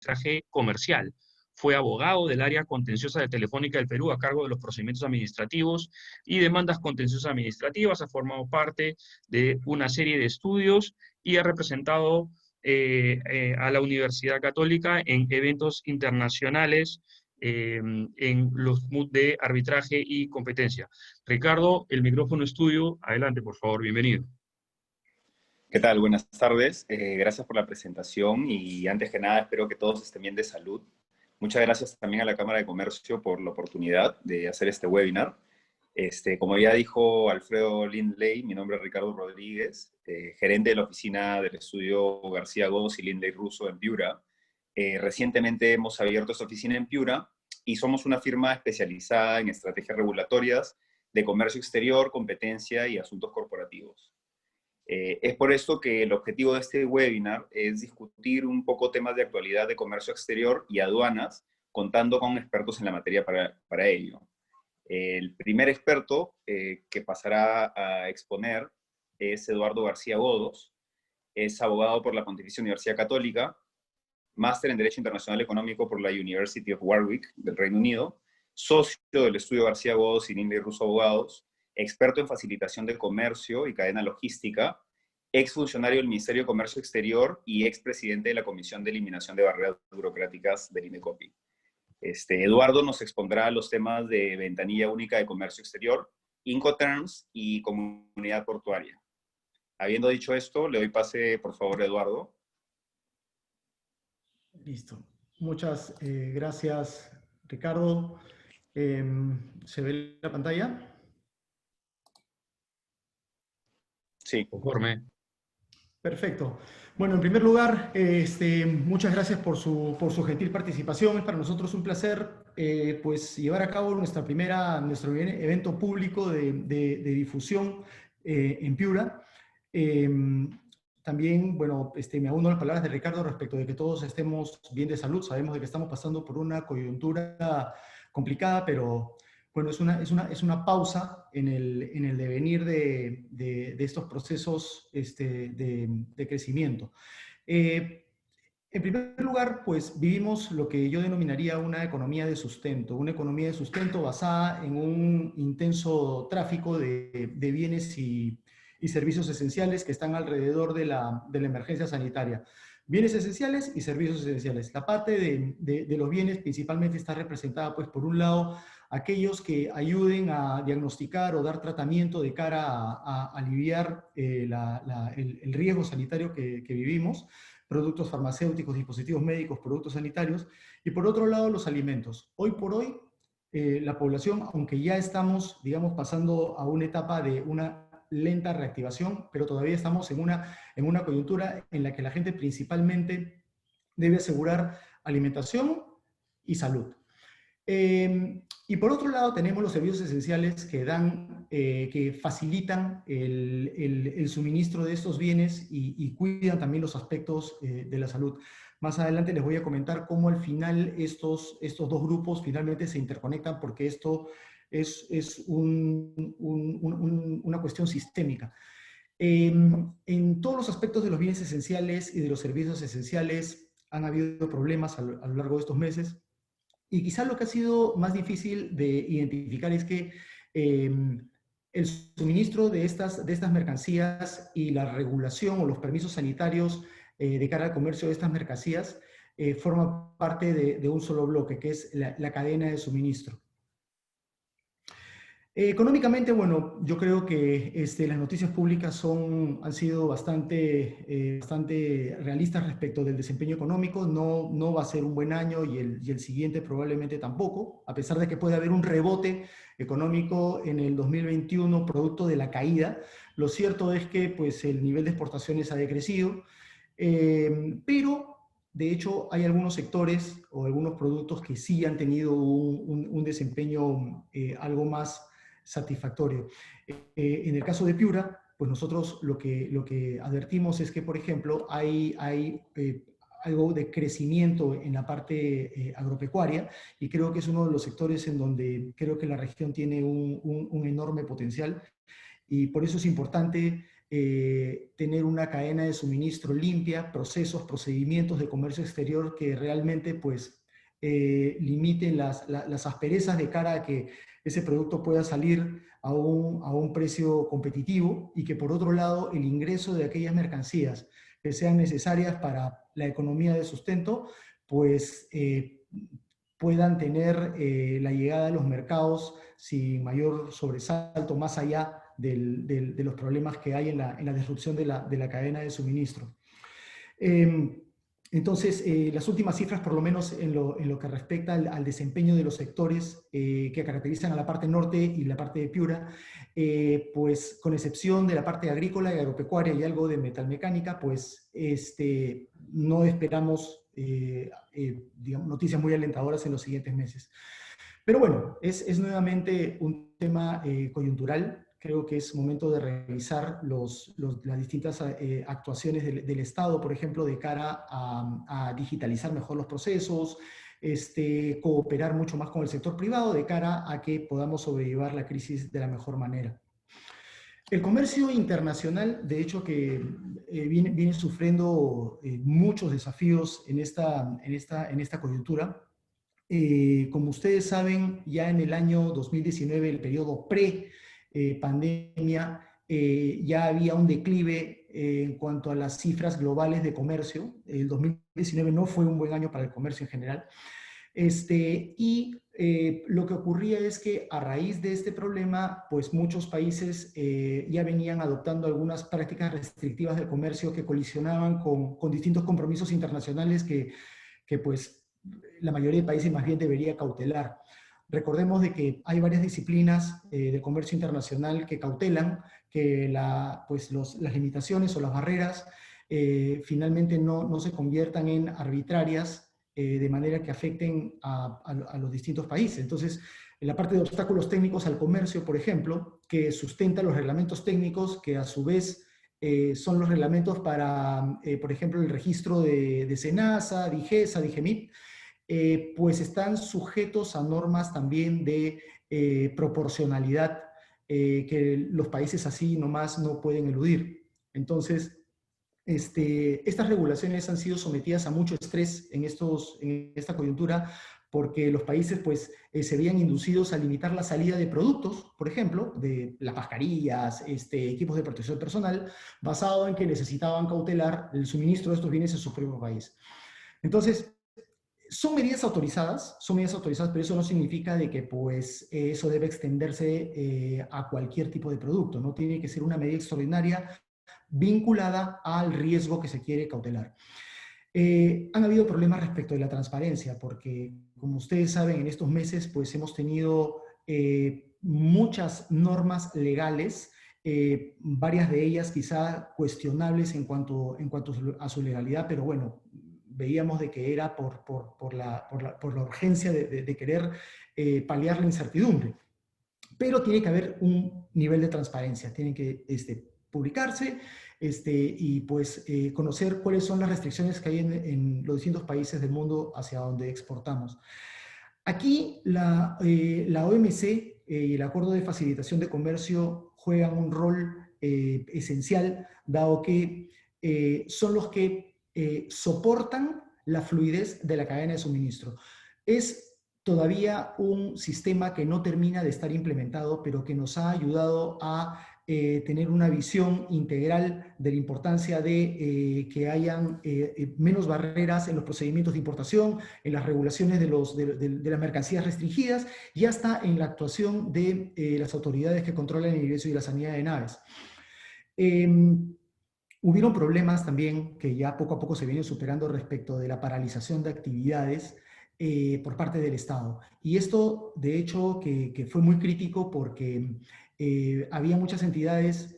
arbitraje comercial. Fue abogado del área contenciosa de Telefónica del Perú a cargo de los procedimientos administrativos y demandas contenciosas administrativas. Ha formado parte de una serie de estudios y ha representado a la Universidad Católica en eventos internacionales en los MUD de arbitraje y competencia. Ricardo, el micrófono es tuyo. Adelante, por favor, bienvenido. ¿Qué tal? Buenas tardes. Gracias por la presentación y antes que nada espero que todos estén bien de salud. Muchas gracias también a la Cámara de Comercio por la oportunidad de hacer este webinar. Como ya dijo Alfredo Lindley, mi nombre es Ricardo Rodríguez, gerente de la oficina del estudio García Godos y Lindley Russo en Piura. Recientemente hemos abierto esta oficina en Piura y somos una firma especializada en estrategias regulatorias de comercio exterior, competencia y asuntos corporativos. Es por esto que el objetivo de este webinar es discutir un poco temas de actualidad de comercio exterior y aduanas, contando con expertos en la materia para ello. El primer experto que pasará a exponer es Eduardo García Godos. Es abogado por la Pontificia Universidad Católica, máster en Derecho Internacional Económico por la University of Warwick del Reino Unido, socio del estudio García Godos y Lindley Russo Abogados, experto en facilitación de comercio y cadena logística, exfuncionario del Ministerio de Comercio Exterior y expresidente de la Comisión de Eliminación de Barreras Burocráticas del INDECOPI. Eduardo nos expondrá los temas de ventanilla única de comercio exterior, Incoterms y comunidad portuaria. Habiendo dicho esto, le doy pase, por favor, a Eduardo. Listo. Muchas gracias, Ricardo. ¿Se ve la pantalla? Sí. Conforme. Perfecto. Bueno, en primer lugar, muchas gracias por su gentil participación. Es para nosotros un placer pues, llevar a cabo nuestro primer evento público de difusión en Piura. También, bueno, me uno a las palabras de Ricardo respecto de que todos estemos bien de salud. Sabemos de que estamos pasando por una coyuntura complicada, pero bueno, es una pausa en el devenir de estos procesos de crecimiento. En primer lugar, pues vivimos lo que yo denominaría una economía de sustento basada en un intenso tráfico de bienes y servicios esenciales que están alrededor de la emergencia sanitaria. Bienes esenciales y servicios esenciales. La parte de los bienes principalmente está representada, pues, por un lado, aquellos que ayuden a diagnosticar o dar tratamiento de cara a aliviar el riesgo sanitario que vivimos, productos farmacéuticos, dispositivos médicos, productos sanitarios, y por otro lado los alimentos. Hoy por hoy, la población, aunque ya estamos, digamos, pasando a una etapa de una lenta reactivación, pero todavía estamos en una coyuntura en la que la gente principalmente debe asegurar alimentación y salud. Y por otro lado tenemos los servicios esenciales que facilitan el suministro de estos bienes y cuidan también los aspectos de la salud. Más adelante les voy a comentar cómo al final estos dos grupos finalmente se interconectan, porque esto es una cuestión sistémica. En todos los aspectos de los bienes esenciales y de los servicios esenciales han habido problemas a lo largo de estos meses. Y quizás lo que ha sido más difícil de identificar es que el suministro de estas mercancías y la regulación o los permisos sanitarios de cara al comercio de estas mercancías forma parte de un solo bloque, que es la cadena de suministro. Económicamente, bueno, yo creo que las noticias públicas han sido bastante realistas respecto del desempeño económico. No va a ser un buen año y el siguiente probablemente tampoco, a pesar de que puede haber un rebote económico en el 2021 producto de la caída. Lo cierto es que pues, el nivel de exportaciones ha decrecido, pero de hecho hay algunos sectores o algunos productos que sí han tenido un desempeño algo más satisfactorio. En el caso de Piura, pues nosotros lo que advertimos es que, por ejemplo, hay algo de crecimiento en la parte agropecuaria, y creo que es uno de los sectores en donde creo que la región tiene un enorme potencial, y por eso es importante tener una cadena de suministro limpia, procesos, procedimientos de comercio exterior que realmente pues limiten las asperezas de cara a que ese producto pueda salir a un precio competitivo, y que por otro lado el ingreso de aquellas mercancías que sean necesarias para la economía de sustento, pues puedan tener la llegada a los mercados sin mayor sobresalto, más allá de los problemas que hay en la disrupción de la cadena de suministro. Entonces, las últimas cifras, por lo menos en lo que respecta al desempeño de los sectores que caracterizan a la parte norte y la parte de Piura, pues con excepción de la parte agrícola y agropecuaria y algo de metalmecánica, pues no esperamos digamos, noticias muy alentadoras en los siguientes meses. Pero bueno, es nuevamente un tema coyuntural. Creo que es momento de revisar las distintas actuaciones del Estado, por ejemplo, de cara a digitalizar mejor los procesos, cooperar mucho más con el sector privado de cara a que podamos sobrellevar la crisis de la mejor manera. El comercio internacional, de hecho, que viene sufriendo muchos desafíos en esta coyuntura. Como ustedes saben, ya en el año 2019, el periodo pre-pandemia, ya había un declive en cuanto a las cifras globales de comercio. El 2019 no fue un buen año para el comercio en general. Lo que ocurría es que a raíz de este problema, pues muchos países ya venían adoptando algunas prácticas restrictivas del comercio que colisionaban con distintos compromisos internacionales que pues la mayoría de países más bien debería cautelar. Recordemos de que hay varias disciplinas de comercio internacional que cautelan que las limitaciones o las barreras finalmente no se conviertan en arbitrarias de manera que afecten a los distintos países. Entonces, en la parte de obstáculos técnicos al comercio, por ejemplo, que sustenta los reglamentos técnicos que a su vez son los reglamentos para, por ejemplo, el registro de SENASA, DIGESA, DIGEMIT, pues están sujetos a normas también de proporcionalidad que los países así nomás no pueden eludir. Entonces, estas regulaciones han sido sometidas a mucho estrés en esta coyuntura, porque los países pues, se veían inducidos a limitar la salida de productos, por ejemplo, de las mascarillas, equipos de protección personal, basado en que necesitaban cautelar el suministro de estos bienes en su propio país. Entonces, son medidas autorizadas, pero eso no significa de que pues, eso debe extenderse a cualquier tipo de producto, ¿no? Tiene que ser una medida extraordinaria vinculada al riesgo que se quiere cautelar. Han habido problemas respecto de la transparencia, porque como ustedes saben, en estos meses pues hemos tenido muchas normas legales, varias de ellas quizá cuestionables en cuanto a su legalidad, pero bueno, veíamos de que era por la urgencia de querer paliar la incertidumbre. Pero tiene que haber un nivel de transparencia, tienen que publicarse y pues conocer cuáles son las restricciones que hay en los distintos países del mundo hacia donde exportamos. Aquí la OMC y el Acuerdo de Facilitación de Comercio juegan un rol esencial, dado que son los que soportan la fluidez de la cadena de suministro. Es todavía un sistema que no termina de estar implementado, pero que nos ha ayudado a tener una visión integral de la importancia de que hayan menos barreras en los procedimientos de importación, en las regulaciones de las mercancías restringidas y hasta en la actuación de las autoridades que controlan el ingreso y la salida de naves. Hubieron problemas también que ya poco a poco se vienen superando respecto de la paralización de actividades por parte del Estado. Y esto, de hecho, que fue muy crítico porque había muchas entidades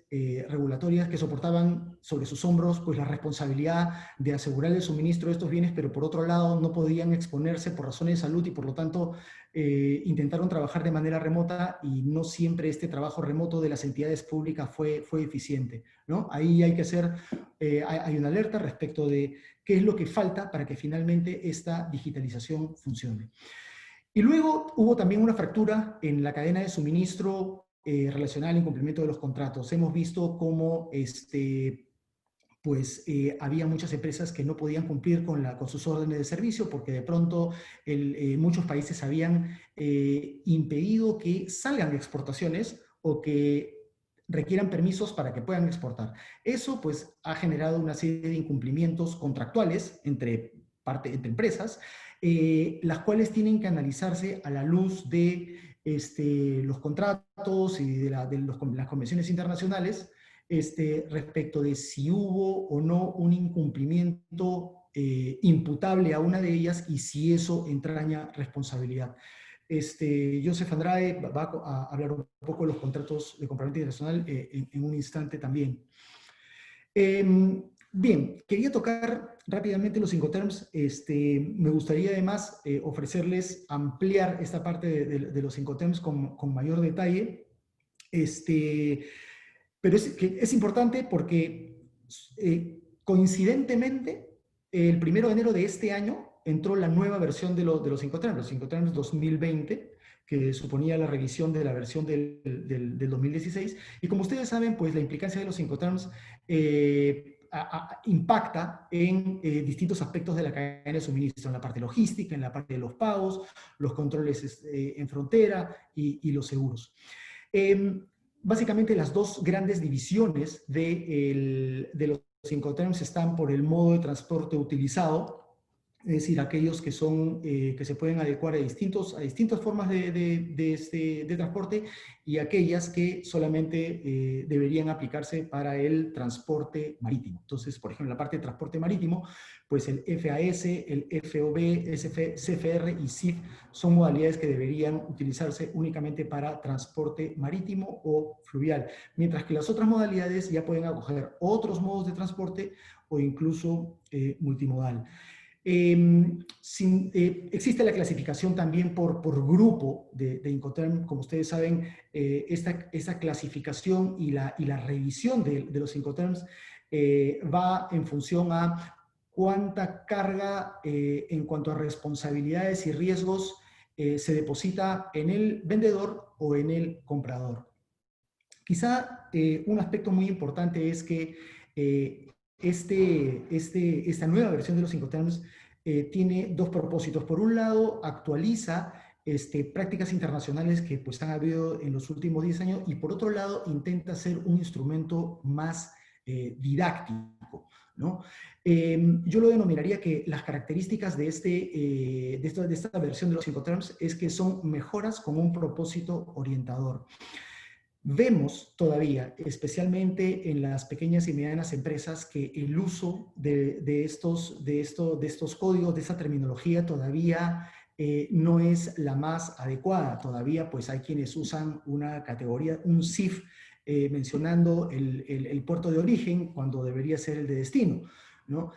regulatorias que soportaban sobre sus hombros pues, la responsabilidad de asegurar el suministro de estos bienes, pero por otro lado no podían exponerse por razones de salud y por lo tanto intentaron trabajar de manera remota y no siempre este trabajo remoto de las entidades públicas fue eficiente, ¿no? Ahí hay que hacer, hay una alerta respecto de qué es lo que falta para que finalmente esta digitalización funcione. Y luego hubo también una fractura en la cadena de suministro relacionada al incumplimiento de los contratos. Hemos visto cómo había muchas empresas que no podían cumplir con sus órdenes de servicio porque de pronto muchos países habían impedido que salgan de exportaciones o que requieran permisos para que puedan exportar. Eso pues ha generado una serie de incumplimientos contractuales entre empresas, las cuales tienen que analizarse a la luz de los contratos y de las convenciones internacionales, respecto de si hubo o no un incumplimiento imputable a una de ellas y si eso entraña responsabilidad. Joseph Andrade va a hablar un poco de los contratos de compraventa internacional en un instante también. Bien, quería tocar rápidamente los Incoterms. Me gustaría además ofrecerles ampliar esta parte de los Incoterms con mayor detalle. Pero es importante porque coincidentemente el 1 de enero de este año entró la nueva versión de los Incoterms, los Incoterms 2020, que suponía la revisión de la versión del 2016. Y como ustedes saben, pues la implicancia de los Incoterms impacta en distintos aspectos de la cadena de suministro, en la parte logística, en la parte de los pagos, los controles en frontera y los seguros. Básicamente las dos grandes divisiones de los Incoterms están por el modo de transporte utilizado, es decir, aquellos que se pueden adecuar a distintas formas de transporte, y aquellas que solamente deberían aplicarse para el transporte marítimo. Entonces, por ejemplo, en la parte de transporte marítimo, pues el FAS, el FOB, CFR y CIF son modalidades que deberían utilizarse únicamente para transporte marítimo o fluvial, mientras que las otras modalidades ya pueden acoger otros modos de transporte o incluso multimodal. Existe la clasificación también por grupo de Incoterm. Como ustedes saben, esta clasificación y la revisión de los Incoterms va en función a cuánta carga en cuanto a responsabilidades y riesgos se deposita en el vendedor o en el comprador. Quizá un aspecto muy importante es que esta nueva versión de los Incoterms tiene dos propósitos. Por un lado, actualiza prácticas internacionales que pues, han habido en los últimos 10 años, y por otro lado, intenta ser un instrumento más didáctico, ¿no? Yo lo denominaría que las características de esta versión de los Incoterms es que son mejoras con un propósito orientador. Vemos todavía, especialmente en las pequeñas y medianas empresas, que el uso de estos códigos, de esta terminología, todavía no es la más adecuada. Todavía pues hay quienes usan una categoría, un CIF, mencionando el puerto de origen cuando debería ser el de destino, ¿no?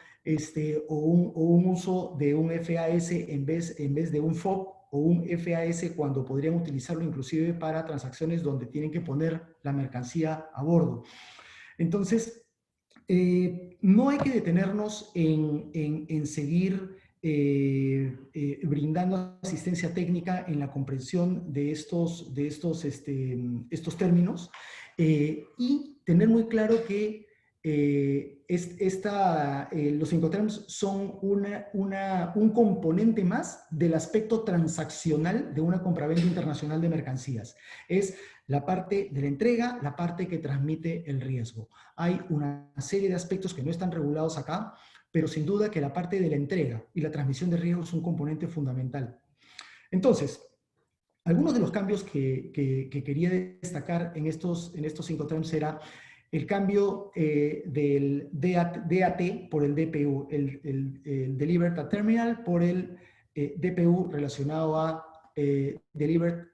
O un uso de un FAS en vez de un FOB, o un FAS cuando podrían utilizarlo inclusive para transacciones donde tienen que poner la mercancía a bordo. Entonces, no hay que detenernos en seguir brindando asistencia técnica en la comprensión de estos términos, y tener muy claro que los Incoterms son un componente más del aspecto transaccional de una compraventa internacional de mercancías. Es la parte de la entrega, la parte que transmite el riesgo. Hay una serie de aspectos que no están regulados acá, pero sin duda que la parte de la entrega y la transmisión de riesgo es un componente fundamental. Entonces, algunos de los cambios que quería destacar en estos Incoterms era el cambio del DAT por el DPU, el Delivered at Terminal por el DPU relacionado a Delivered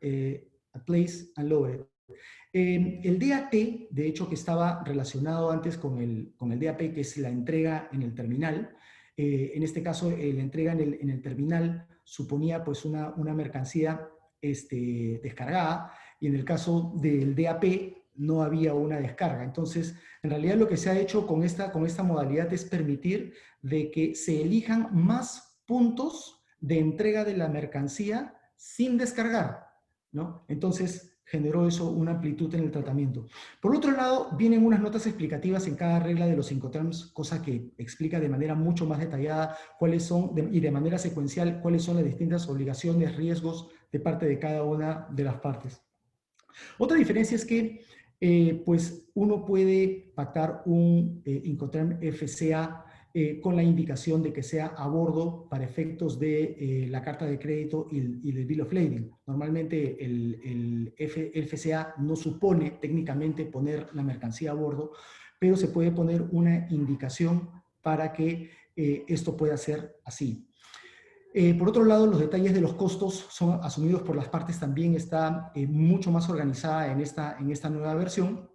at Place and Loaded. El DAT, de hecho, que estaba relacionado antes con el DAP, que es la entrega en el terminal. En este caso, la entrega en el terminal suponía pues una mercancía descargada, y en el caso del DAP no había una descarga. Entonces, en realidad lo que se ha hecho con esta modalidad es permitir de que se elijan más puntos de entrega de la mercancía sin descargar, ¿no? Entonces, generó eso una amplitud en el tratamiento. Por otro lado, vienen unas notas explicativas en cada regla de los Incoterms, cosa que explica de manera mucho más detallada cuáles son, y de manera secuencial, cuáles son las distintas obligaciones, riesgos de parte de cada una de las partes. Otra diferencia es que pues uno puede pactar un Incoterm FCA con la indicación de que sea a bordo para efectos de la carta de crédito y del Bill of Lading. Normalmente el FCA no supone técnicamente poner la mercancía a bordo, pero se puede poner una indicación para que esto pueda ser así. Por otro lado, los detalles de los costos son asumidos por las partes, también está mucho más organizada en esta nueva versión.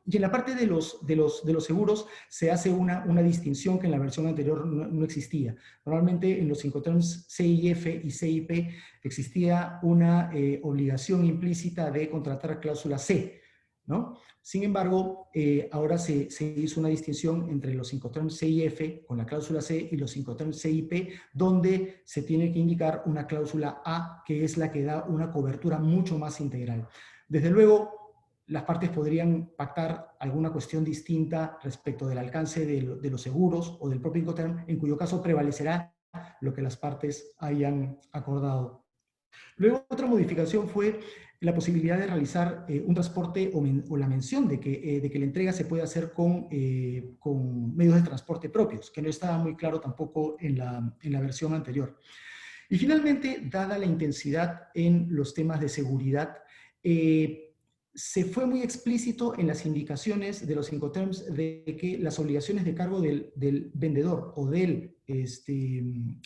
Y en la parte de los seguros se hace una distinción que en la versión anterior no existía. Normalmente en los Incoterms CIF y CIP existía una obligación implícita de contratar cláusula C, ¿no? Sin embargo, ahora se hizo una distinción entre los Incoterms CIF con la cláusula C y los Incoterms CIP, donde se tiene que indicar una cláusula A, que es la que da una cobertura mucho más integral. Desde luego, las partes podrían pactar alguna cuestión distinta respecto del alcance de los seguros o del propio Incoterm, en cuyo caso prevalecerá lo que las partes hayan acordado. Luego, otra modificación fue la posibilidad de realizar un transporte o la mención de que la entrega se puede hacer con medios de transporte propios, que no estaba muy claro tampoco en la versión anterior. Y finalmente, dada la intensidad en los temas de seguridad, se fue muy explícito en las indicaciones de los Incoterms de que las obligaciones de cargo del vendedor o del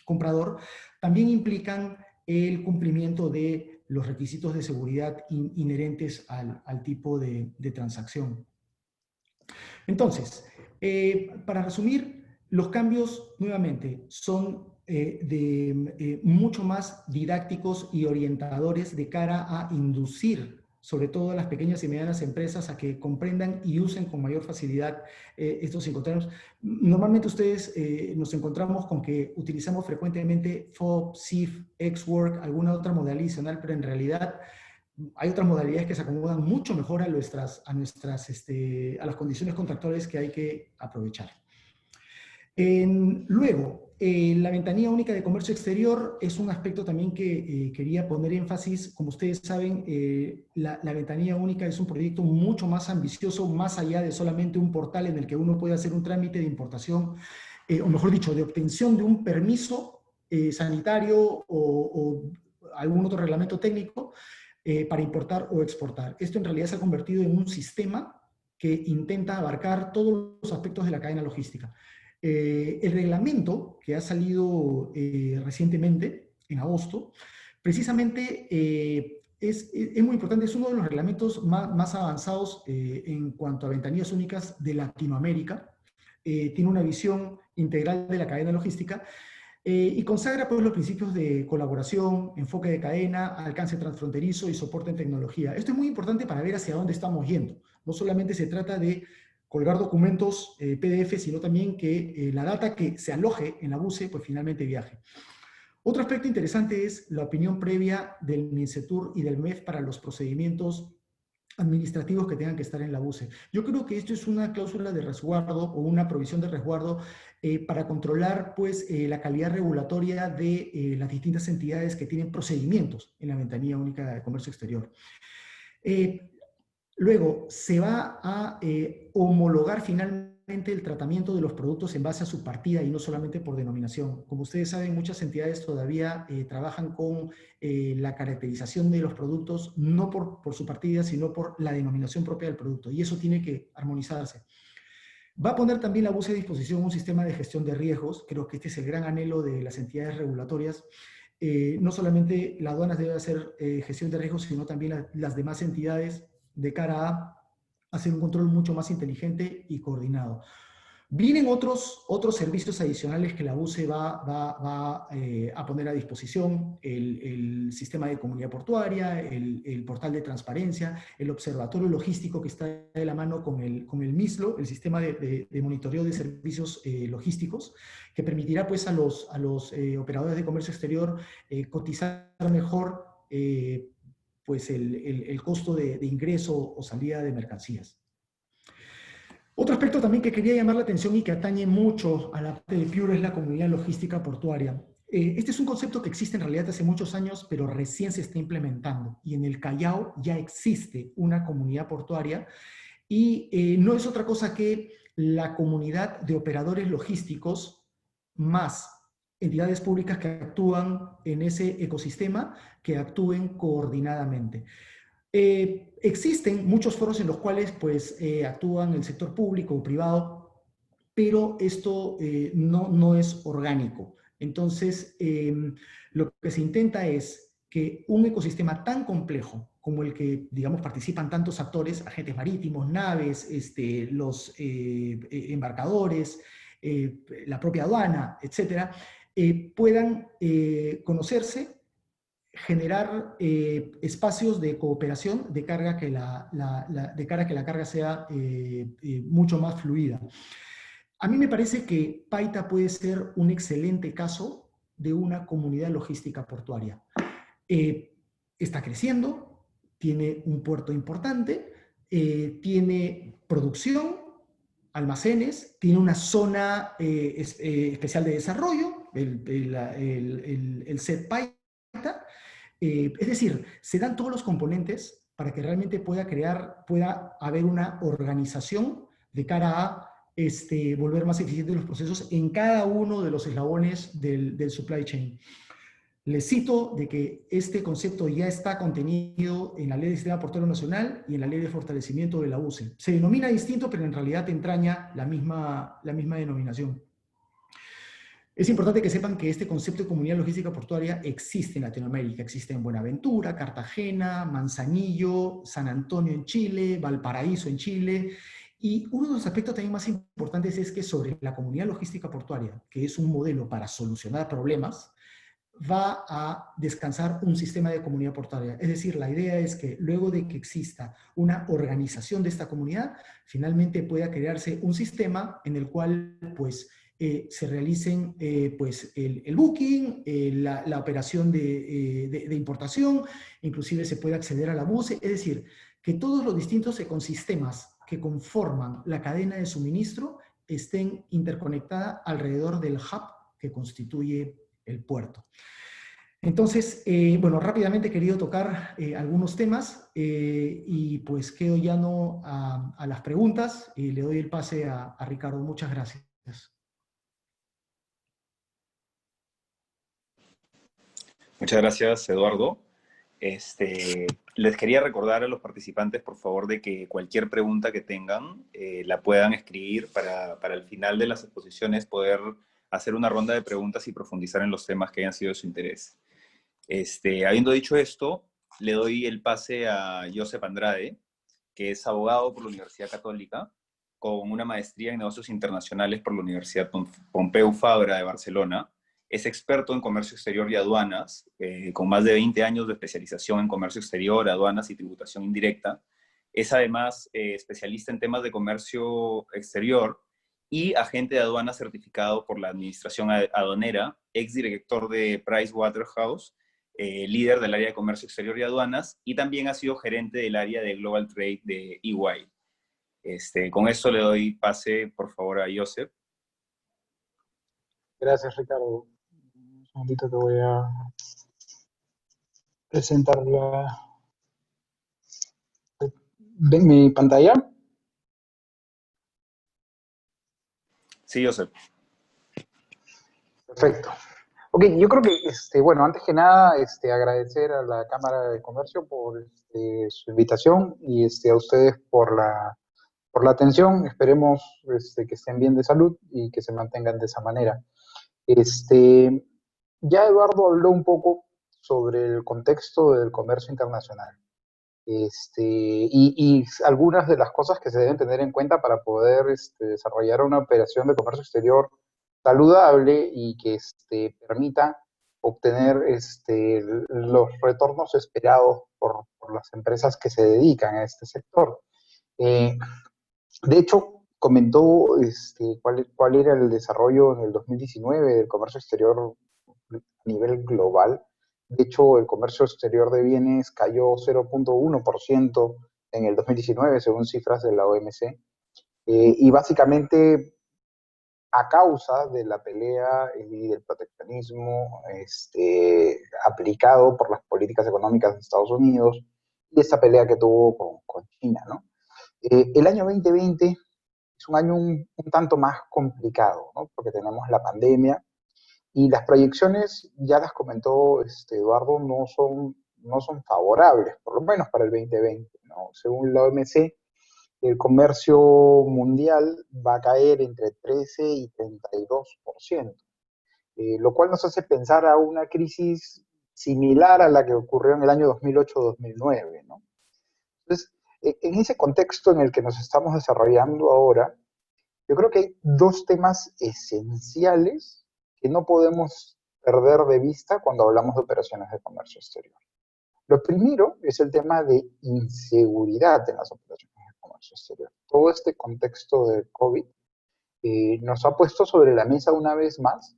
comprador también implican el cumplimiento de los requisitos de seguridad inherentes al tipo de transacción. Entonces, para resumir, los cambios nuevamente son mucho más didácticos y orientadores de cara a inducir sobre todo a las pequeñas y medianas empresas a que comprendan y usen con mayor facilidad estos Incoterms. Normalmente ustedes nos encontramos con que utilizamos frecuentemente FOB, SIF, Ex-Work, alguna otra modalidad adicional, pero en realidad hay otras modalidades que se acomodan mucho mejor a las condiciones contractuales que hay que aprovechar. Luego, la ventanilla única de comercio exterior es un aspecto también que quería poner énfasis. Como ustedes saben, la ventanilla única es un proyecto mucho más ambicioso, más allá de solamente un portal en el que uno puede hacer un trámite de importación, o mejor dicho, de obtención de un permiso sanitario o algún otro reglamento técnico para importar o exportar. Esto en realidad se ha convertido en un sistema que intenta abarcar todos los aspectos de la cadena logística. El reglamento que ha salido recientemente, en agosto, precisamente es muy importante, es uno de los reglamentos más avanzados en cuanto a ventanillas únicas de Latinoamérica. Tiene una visión integral de la cadena logística y consagra pues, los principios de colaboración, enfoque de cadena, alcance transfronterizo y soporte en tecnología. Esto es muy importante para ver hacia dónde estamos yendo. No solamente se trata de colgar documentos PDF, sino también que la data que se aloje en la BUCE, pues finalmente viaje. Otro aspecto interesante es la opinión previa del MINCETUR y del MEF para los procedimientos administrativos que tengan que estar en la BUCE. Yo creo que esto es una cláusula de resguardo o una provisión de resguardo para controlar pues, la calidad regulatoria de las distintas entidades que tienen procedimientos en la ventanilla única de comercio exterior. Luego, se va a homologar finalmente el tratamiento de los productos en base a su partida y no solamente por denominación. Como ustedes saben, muchas entidades todavía trabajan con la caracterización de los productos no por su partida, sino por la denominación propia del producto. Y eso tiene que armonizarse. Va a poner también la BUCE a disposición un sistema de gestión de riesgos. Creo que este es el gran anhelo de las entidades regulatorias. No solamente la aduanas debe hacer gestión de riesgos, sino también las demás entidades de cara a hacer un control mucho más inteligente y coordinado. Vienen otros servicios adicionales que la BUCE va a poner a disposición, el sistema de comunidad portuaria, el portal de transparencia, el observatorio logístico que está de la mano con el MISLO, el sistema de monitoreo de servicios logísticos, que permitirá pues, a los operadores de comercio exterior cotizar mejor pues el costo de ingreso o salida de mercancías. Otro aspecto también que quería llamar la atención y que atañe mucho a la parte de Piura es la comunidad logística portuaria. Este es un concepto que existe en realidad hace muchos años, pero recién se está implementando. Y en el Callao ya existe una comunidad portuaria y no es otra cosa que la comunidad de operadores logísticos más entidades públicas que actúan en ese ecosistema, que actúen coordinadamente. Existen muchos foros en los cuales pues, actúan el sector público o privado, pero esto no es orgánico. Entonces, lo que se intenta es que un ecosistema tan complejo como el que, digamos, participan tantos actores, agentes marítimos, naves, los embarcadores, la propia aduana, etcétera, puedan conocerse, generar espacios de cooperación de carga que de cara a que la carga sea mucho más fluida. A mí me parece que Paita puede ser un excelente caso de una comunidad logística portuaria. Está creciendo, tiene un puerto importante, tiene producción, almacenes, tiene una zona especial de desarrollo, el set Paita. Es decir, se dan todos los componentes para que realmente pueda haber una organización de cara a volver más eficientes los procesos en cada uno de los eslabones del supply chain. Les cito de que este concepto ya está contenido en la Ley de Sistema Portuario Nacional y en la Ley de Fortalecimiento de la UCE. Se denomina distinto, pero en realidad entraña la misma denominación. Es importante que sepan que este concepto de comunidad logística portuaria existe en Latinoamérica. Existe en Buenaventura, Cartagena, Manzanillo, San Antonio en Chile, Valparaíso en Chile. Y uno de los aspectos también más importantes es que sobre la comunidad logística portuaria, que es un modelo para solucionar problemas, va a descansar un sistema de comunidad portuaria. Es decir, la idea es que luego de que exista una organización de esta comunidad, finalmente pueda crearse un sistema en el cual, pues, se realicen pues el booking, la operación de importación, inclusive se puede acceder a la BUCE, es decir, que todos los distintos ecosistemas que conforman la cadena de suministro estén interconectadas alrededor del hub que constituye el puerto. Entonces, bueno, rápidamente he querido tocar algunos temas y pues quedo llano a las preguntas y le doy el pase a Ricardo. Muchas gracias. Muchas gracias, Eduardo. Les quería recordar a los participantes, por favor, de que cualquier pregunta que tengan la puedan escribir para el final de las exposiciones poder hacer una ronda de preguntas y profundizar en los temas que hayan sido de su interés. Habiendo dicho esto, le doy el pase a Josep Andrade, que es abogado por la Universidad Católica, con una maestría en negocios internacionales por la Universidad Pompeu Fabra de Barcelona. Es experto en comercio exterior y aduanas, con más de 20 años de especialización en comercio exterior, aduanas y tributación indirecta. Es además especialista en temas de comercio exterior y agente de aduana certificado por la Administración Aduanera, exdirector de Pricewaterhouse, líder del área de comercio exterior y aduanas, y también ha sido gerente del área de Global Trade de EY. Con esto le doy pase, por favor, a Josep. Gracias, Ricardo. Un segundito que voy a presentar ¿Ven mi pantalla? Sí, Josep. Perfecto. Ok, yo creo que, bueno, antes que nada, agradecer a la Cámara de Comercio por su invitación y a ustedes por la atención. Esperemos que estén bien de salud y que se mantengan de esa manera. Ya Eduardo habló un poco sobre el contexto del comercio internacional y algunas de las cosas que se deben tener en cuenta para poder desarrollar una operación de comercio exterior saludable y que permita obtener los retornos esperados por las empresas que se dedican a este sector. De hecho, comentó cuál era el desarrollo en el 2019 del comercio exterior a nivel global. De hecho, el comercio exterior de bienes cayó 0.1% en el 2019, según cifras de la OMC. Y básicamente a causa de la pelea y del proteccionismo aplicado por las políticas económicas de Estados Unidos y esta pelea que tuvo con China, ¿no? El año 2020 es un año un tanto más complicado, ¿no? Porque tenemos la pandemia y las proyecciones, ya las comentó Eduardo, no son favorables, por lo menos para el 2020, ¿no? Según la OMC, el comercio mundial va a caer entre 13 y 32%, lo cual nos hace pensar a una crisis similar a la que ocurrió en el año 2008-2009, ¿no? Entonces, en ese contexto en el que nos estamos desarrollando ahora, yo creo que hay dos temas esenciales que no podemos perder de vista cuando hablamos de operaciones de comercio exterior. Lo primero es el tema de inseguridad en las operaciones de comercio exterior. Todo este contexto de COVID nos ha puesto sobre la mesa una vez más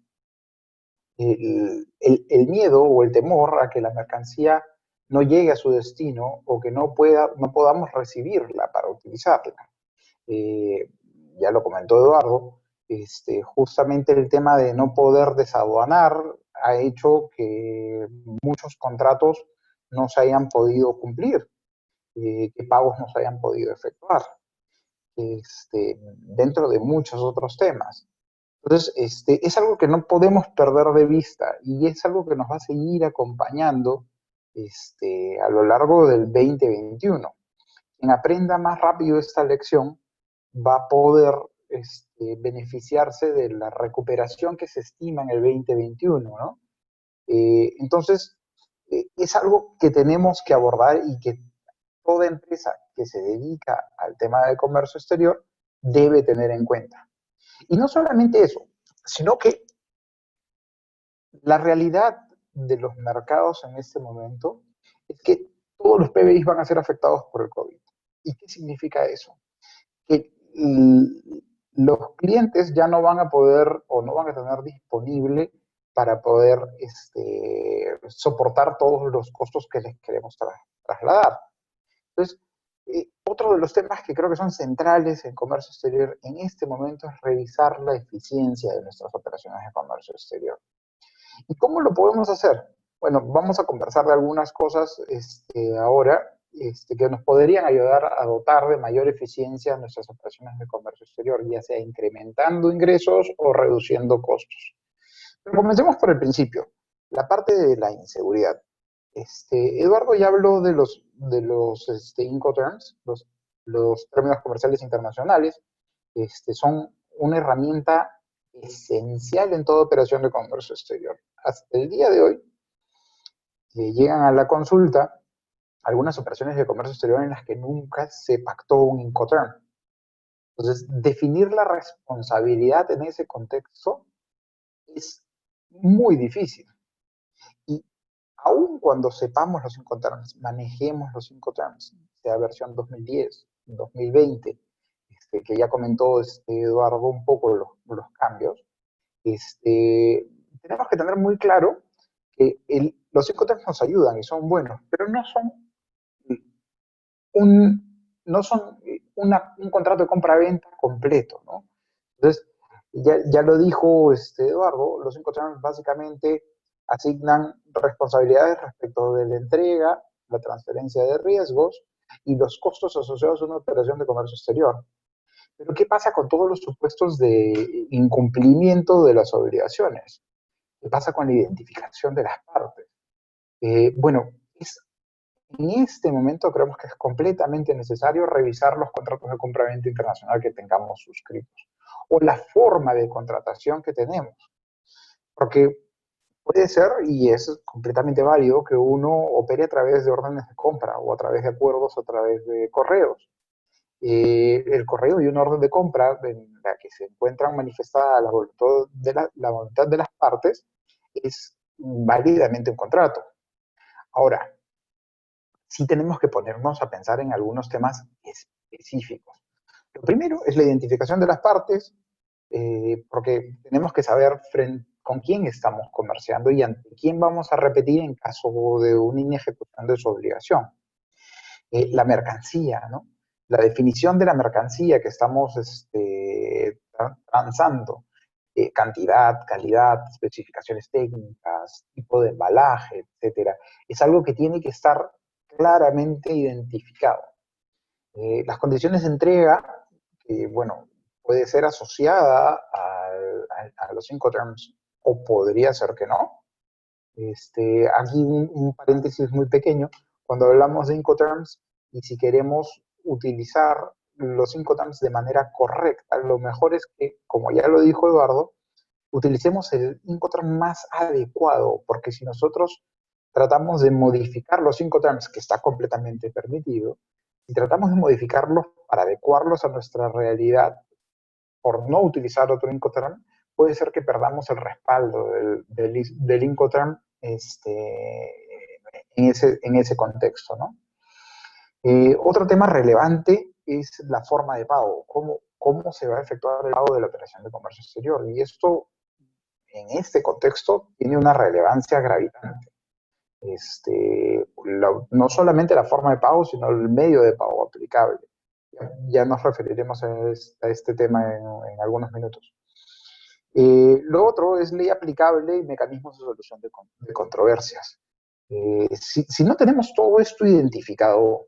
el miedo o el temor a que la mercancía no llegue a su destino o que no podamos recibirla para utilizarla. Ya lo comentó Eduardo, justamente el tema de no poder desaduanar ha hecho que muchos contratos no se hayan podido cumplir, que pagos no se hayan podido efectuar, dentro de muchos otros temas. Entonces, es algo que no podemos perder de vista y es algo que nos va a seguir acompañando a lo largo del 2021. Quien aprenda más rápido esta lección va a poder beneficiarse de la recuperación que se estima en el 2021, ¿no? Entonces, es algo que tenemos que abordar y que toda empresa que se dedica al tema del comercio exterior debe tener en cuenta. Y no solamente eso, sino que la realidad de los mercados en este momento es que todos los PBIs van a ser afectados por el COVID. ¿Y qué significa eso? Que los clientes ya no van a poder o no van a tener disponible para poder soportar todos los costos que les queremos trasladar. Entonces, otro de los temas que creo que son centrales en comercio exterior en este momento es revisar la eficiencia de nuestras operaciones de comercio exterior. ¿Y cómo lo podemos hacer? Bueno, vamos a conversar de algunas cosas ahora que nos podrían ayudar a dotar de mayor eficiencia nuestras operaciones de comercio exterior, ya sea incrementando ingresos o reduciendo costos. Pero comencemos por el principio, la parte de la inseguridad. Eduardo ya habló de los Incoterms, los términos comerciales internacionales. Son una herramienta esencial en toda operación de comercio exterior. Hasta el día de hoy, llegan a la consulta algunas operaciones de comercio exterior en las que nunca se pactó un Incoterm. Entonces, definir la responsabilidad en ese contexto es muy difícil. Y aun cuando sepamos los Incoterms, manejemos los Incoterms, sea versión 2010, 2020, que ya comentó Eduardo un poco los cambios, tenemos que tener muy claro que los Incoterms nos ayudan y son buenos, pero no son un contrato de compra-venta completo, ¿no? Entonces, ya lo dijo Eduardo, los Incoterms básicamente asignan responsabilidades respecto de la entrega, la transferencia de riesgos y los costos asociados a una operación de comercio exterior. Pero ¿qué pasa con todos los supuestos de incumplimiento de las obligaciones? ¿Qué pasa con la identificación de las partes? Bueno, en este momento creemos que es completamente necesario revisar los contratos de compra-venta internacional que tengamos suscritos o la forma de contratación que tenemos. Porque puede ser, y es completamente válido, que uno opere a través de órdenes de compra o a través de acuerdos, a través de correos. El correo y una orden de compra en la que se encuentran manifestada la voluntad de las partes es válidamente un contrato. Ahora, sí tenemos que ponernos a pensar en algunos temas específicos. Lo primero es la identificación de las partes, porque tenemos que saber con quién estamos comerciando y ante quién vamos a repetir en caso de una inejecución de su obligación. La mercancía, ¿no? La definición de la mercancía que estamos transando, cantidad, calidad, especificaciones técnicas, tipo de embalaje, etcétera, es algo que tiene que estar claramente identificado. Las condiciones de entrega, que bueno, puede ser asociada a los Incoterms o podría ser que no. Aquí un paréntesis muy pequeño. Cuando hablamos de Incoterms y si queremos utilizar los Incoterms de manera correcta, lo mejor es que, como ya lo dijo Eduardo, utilicemos el Incoterm más adecuado, porque si nosotros tratamos de modificar los Incoterms, que está completamente permitido, si tratamos de modificarlos para adecuarlos a nuestra realidad, por no utilizar otro Incoterm, puede ser que perdamos el respaldo del Incoterm en ese contexto, ¿no? Otro tema relevante es la forma de pago, cómo se va a efectuar el pago de la operación de comercio exterior. Y esto, en este contexto, tiene una relevancia gravitante. No solamente la forma de pago, sino el medio de pago aplicable. Ya nos referiremos a este tema en algunos minutos. Lo otro es ley aplicable y mecanismos de solución de controversias. Si no tenemos todo esto identificado,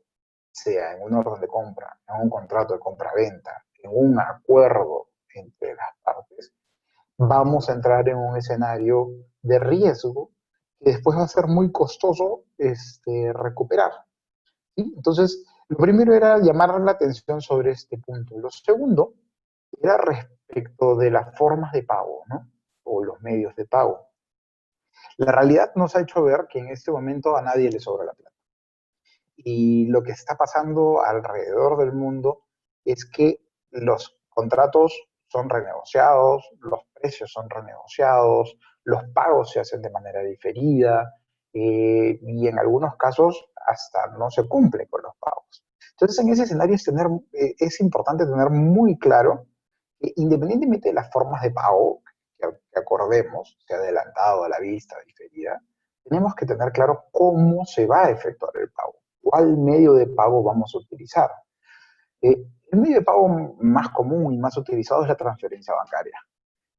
sea en un orden de compra, en un contrato de compra-venta, en un acuerdo entre las partes, vamos a entrar en un escenario de riesgo que después va a ser muy costoso recuperar. ¿Sí? Entonces, lo primero era llamar la atención sobre este punto. Lo segundo era respecto de las formas de pago, ¿no? O los medios de pago. La realidad nos ha hecho ver que en este momento a nadie le sobra la plata. Y lo que está pasando alrededor del mundo es que los contratos son renegociados, los precios son renegociados, los pagos se hacen de manera diferida y en algunos casos hasta no se cumple con los pagos. Entonces, en ese escenario es importante tener muy claro que independientemente de las formas de pago que acordemos, sea adelantado, a la vista, diferida, tenemos que tener claro cómo se va a efectuar el pago. ¿Cuál medio de pago vamos a utilizar? El medio de pago más común y más utilizado es la transferencia bancaria.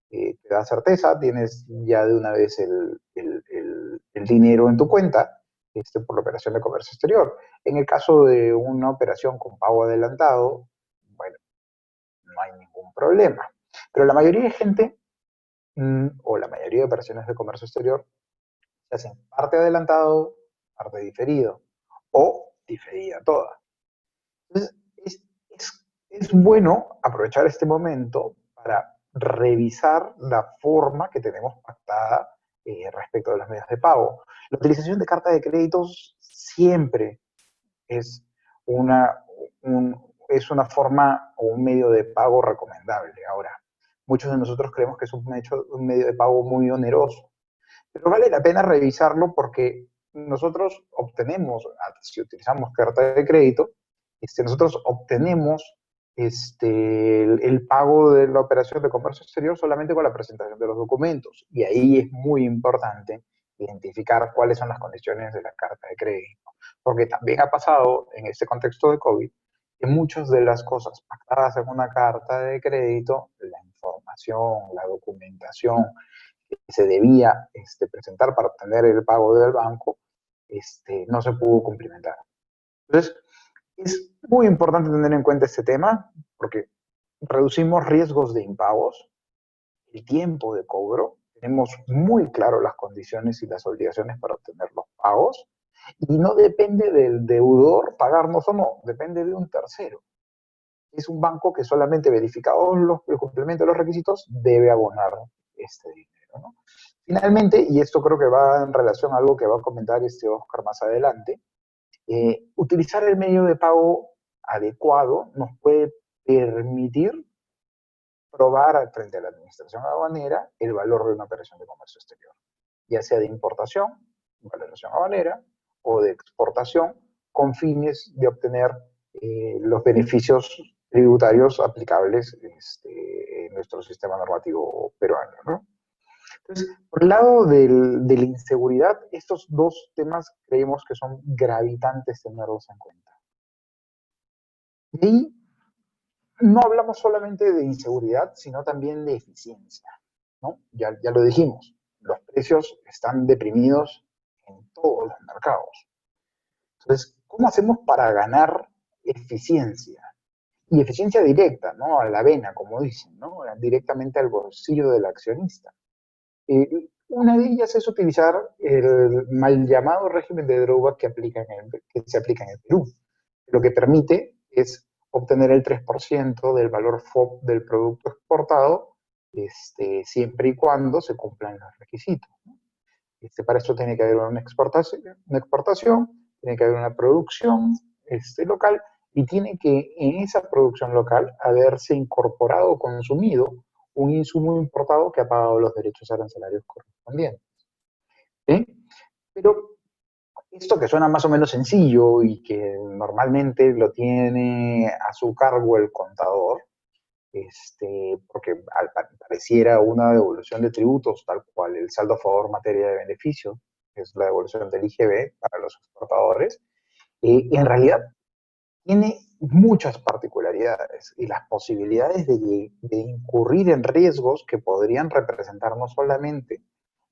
Te da certeza, tienes ya de una vez el dinero en tu cuenta por la operación de comercio exterior. En el caso de una operación con pago adelantado, bueno, no hay ningún problema. Pero la mayoría de gente, o la mayoría de operaciones de comercio exterior, se hacen parte adelantado, parte diferido, o diferida toda. Entonces, es bueno aprovechar este momento para revisar la forma que tenemos pactada respecto de los medios de pago. La utilización de carta de créditos siempre es es una forma o un medio de pago recomendable. Ahora, muchos de nosotros creemos que es un medio de pago muy oneroso, pero vale la pena revisarlo porque nosotros obtenemos, si utilizamos carta de crédito, nosotros obtenemos el pago de la operación de comercio exterior solamente con la presentación de los documentos. Y ahí es muy importante identificar cuáles son las condiciones de la carta de crédito. Porque también ha pasado en este contexto de COVID que muchas de las cosas pactadas en una carta de crédito, la información, la documentación, se debía presentar para obtener el pago del banco, no se pudo cumplimentar. Entonces, es muy importante tener en cuenta este tema porque reducimos riesgos de impagos, el tiempo de cobro, tenemos muy claro las condiciones y las obligaciones para obtener los pagos y no depende del deudor pagarnos o no, depende de un tercero. Es un banco que solamente verificados el cumplimiento de los requisitos debe abonar este dinero, ¿no? Finalmente, y esto creo que va en relación a algo que va a comentar Oscar más adelante, utilizar el medio de pago adecuado nos puede permitir probar frente a la administración aduanera el valor de una operación de comercio exterior, ya sea de importación, valoración aduanera, o de exportación, con fines de obtener los beneficios tributarios aplicables en nuestro sistema normativo peruano, ¿no? Entonces, por el lado de la inseguridad, estos dos temas creemos que son gravitantes tenerlos en cuenta. Y no hablamos solamente de inseguridad, sino también de eficiencia, ¿no? Ya lo dijimos, los precios están deprimidos en todos los mercados. Entonces, ¿cómo hacemos para ganar eficiencia? Y eficiencia directa, ¿no? A la vena, como dicen, ¿no? Directamente al bolsillo del accionista. Una de ellas es utilizar el mal llamado régimen de drawback que se aplica en el Perú. Lo que permite es obtener el 3% del valor FOB del producto exportado, siempre y cuando se cumplan los requisitos, ¿no? Para esto tiene que haber una exportación, tiene que haber una producción local y tiene que en esa producción local haberse incorporado o consumido un insumo importado que ha pagado los derechos arancelarios correspondientes. ¿Sí? Pero esto que suena más o menos sencillo y que normalmente lo tiene a su cargo el contador, porque pareciera una devolución de tributos, tal cual el saldo a favor materia de beneficio, que es la devolución del IGB para los exportadores, en realidad tiene muchas particularidades y las posibilidades de incurrir en riesgos que podrían representar no solamente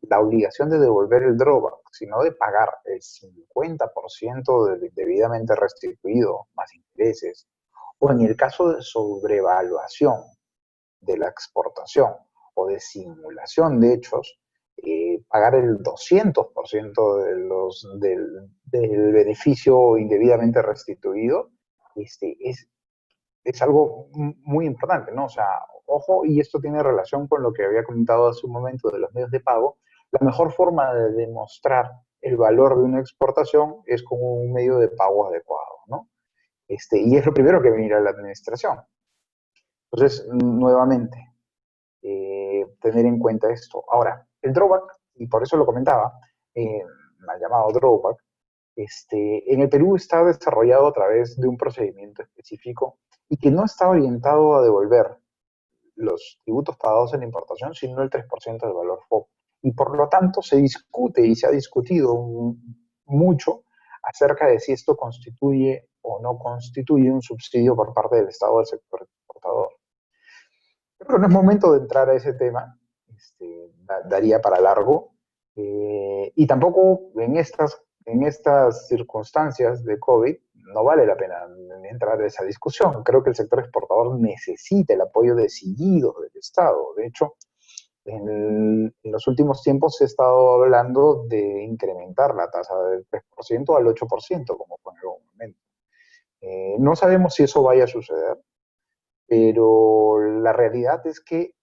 la obligación de devolver el drawback, sino de pagar el 50% del debidamente restituido más intereses, o en el caso de sobrevaluación de la exportación o de simulación de hechos, pagar el 200% del beneficio indebidamente restituido, es algo muy importante, ¿no? O sea, ojo, y esto tiene relación con lo que había comentado hace un momento de los medios de pago. La mejor forma de demostrar el valor de una exportación es con un medio de pago adecuado, ¿no? Y es lo primero que mira la administración. Entonces, nuevamente, tener en cuenta esto. Ahora, el drawback, y por eso lo comentaba, mal llamado drawback, en el Perú está desarrollado a través de un procedimiento específico y que no está orientado a devolver los tributos pagados en la importación, sino el 3% del valor FOB. Y por lo tanto se discute y se ha discutido mucho acerca de si esto constituye o no constituye un subsidio por parte del Estado del sector exportador. Creo que no es momento de entrar a ese tema, daría para largo, y tampoco en estas circunstancias de COVID no vale la pena entrar a esa discusión. Creo que el sector exportador necesita el apoyo decidido del Estado. De hecho, en los últimos tiempos se ha estado hablando de incrementar la tasa del 3% al 8%, como fue en algún momento. No sabemos si eso vaya a suceder, pero la realidad es que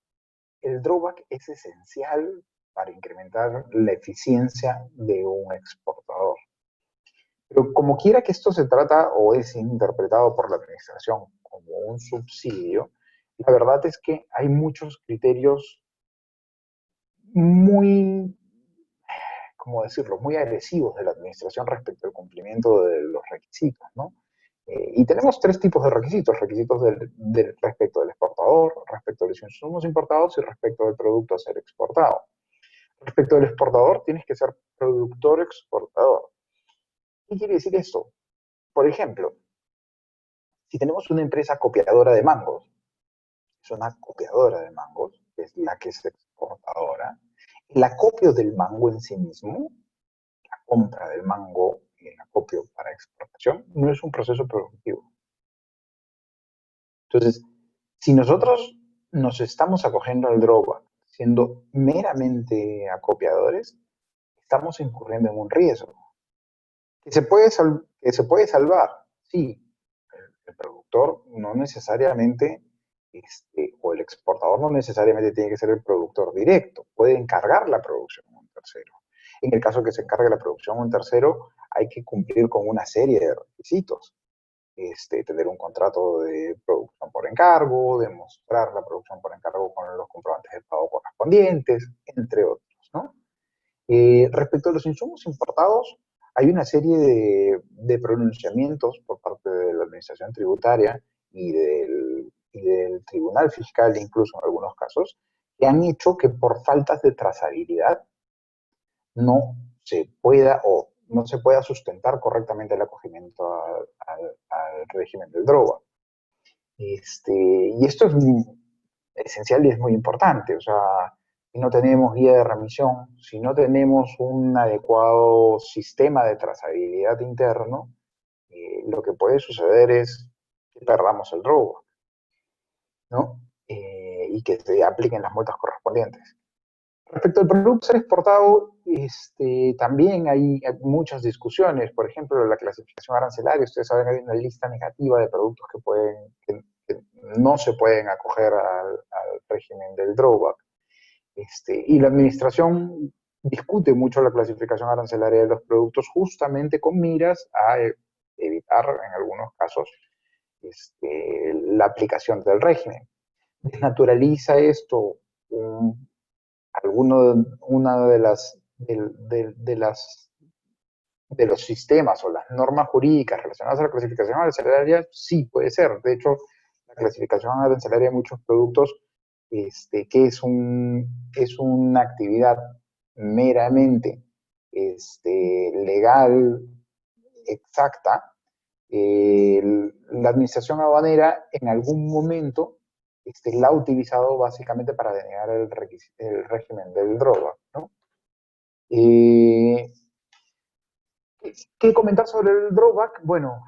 el drawback es esencial para incrementar la eficiencia de un exportador. Pero como quiera que esto se trata o es interpretado por la administración como un subsidio, la verdad es que hay muchos criterios muy, ¿cómo decirlo?, muy agresivos de la administración respecto al cumplimiento de los requisitos, ¿no? Y tenemos tres tipos de requisitos: requisitos respecto del exportador, respecto de los insumos importados y respecto del producto a ser exportado. Respecto del exportador, tienes que ser productor exportador. ¿Qué quiere decir esto? Por ejemplo, si tenemos una empresa copiadora de mangos, es una copiadora de mangos, que es la que es exportadora, el acopio del mango en sí mismo, la compra del mango y el acopio para exportación, no es un proceso productivo. Entonces, si nosotros nos estamos acogiendo al drawback siendo meramente acopiadores, estamos incurriendo en un riesgo. ¿Que se puede salvar? Sí. El productor no necesariamente, o el exportador no necesariamente tiene que ser el productor directo. Puede encargar la producción a un tercero. En el caso que se encargue la producción a un tercero, hay que cumplir con una serie de requisitos. Tener un contrato de producción por encargo, demostrar la producción por encargo con los comprobantes de pago correspondientes, entre otros, ¿no? Respecto a los insumos importados, hay una serie de pronunciamientos por parte de la Administración Tributaria y del Tribunal Fiscal, incluso en algunos casos, que han hecho que por faltas de trazabilidad no se pueda o no se pueda sustentar correctamente el acogimiento al régimen del DROA. Y esto es esencial y es muy importante. O sea, si no tenemos guía de remisión, si no tenemos un adecuado sistema de trazabilidad interno, lo que puede suceder es que perdamos el DROA, ¿no? Y que se apliquen las multas correspondientes. Respecto al producto ser exportado, también hay muchas discusiones. Por ejemplo, la clasificación arancelaria. Ustedes saben que hay una lista negativa de productos que no se pueden acoger al régimen del drawback. Y la administración discute mucho la clasificación arancelaria de los productos justamente con miras a evitar, en algunos casos, la aplicación del régimen. Desnaturaliza esto una de los sistemas o las normas jurídicas relacionadas a la clasificación arancelaria. Sí, puede ser. De hecho, la clasificación arancelaria de muchos productos, que es una actividad meramente legal, exacta, la administración aduanera en algún momento la ha utilizado básicamente para denegar el régimen del drawback, ¿no? ¿Qué comentar sobre el drawback? Bueno,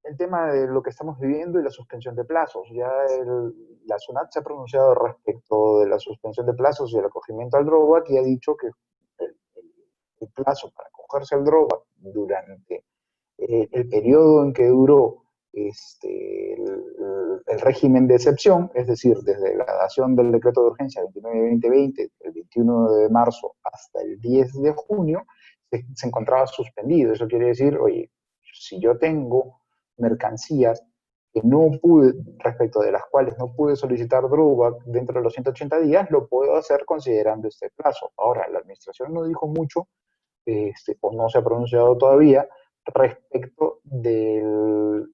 el tema de lo que estamos viviendo y la suspensión de plazos. Ya la SUNAT se ha pronunciado respecto de la suspensión de plazos y el acogimiento al drawback y ha dicho que el plazo para acogerse al drawback durante el periodo en que duró el régimen de excepción, es decir, desde la dación del decreto de urgencia 29-2020, el 21 de marzo hasta el 10 de junio, se encontraba suspendido. Eso quiere decir, oye, si yo tengo mercancías que no pude, respecto de las cuales no pude solicitar drawback dentro de los 180 días, lo puedo hacer considerando este plazo. Ahora, la administración no dijo mucho, o no se ha pronunciado todavía, respecto del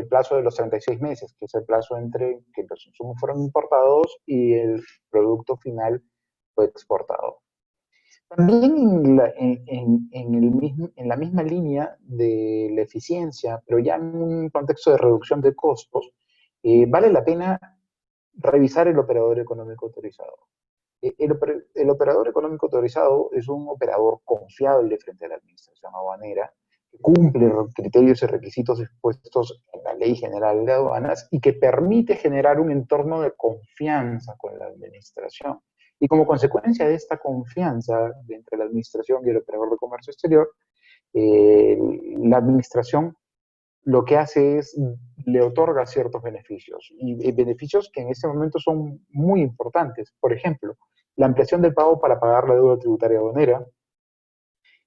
plazo de los 36 meses, que es el plazo entre que los insumos fueron importados y el producto final fue exportado. También en la misma línea de la eficiencia, pero ya en un contexto de reducción de costos, vale la pena revisar el operador económico autorizado. El operador económico autorizado es un operador confiable frente a la administración aduanera, que cumple los criterios y requisitos expuestos en la Ley General de Aduanas y que permite generar un entorno de confianza con la administración. Y como consecuencia de esta confianza entre la administración y el operador de comercio exterior, la administración lo que hace es le otorga ciertos beneficios, y beneficios que en este momento son muy importantes. Por ejemplo, la ampliación del pago para pagar la deuda tributaria aduanera,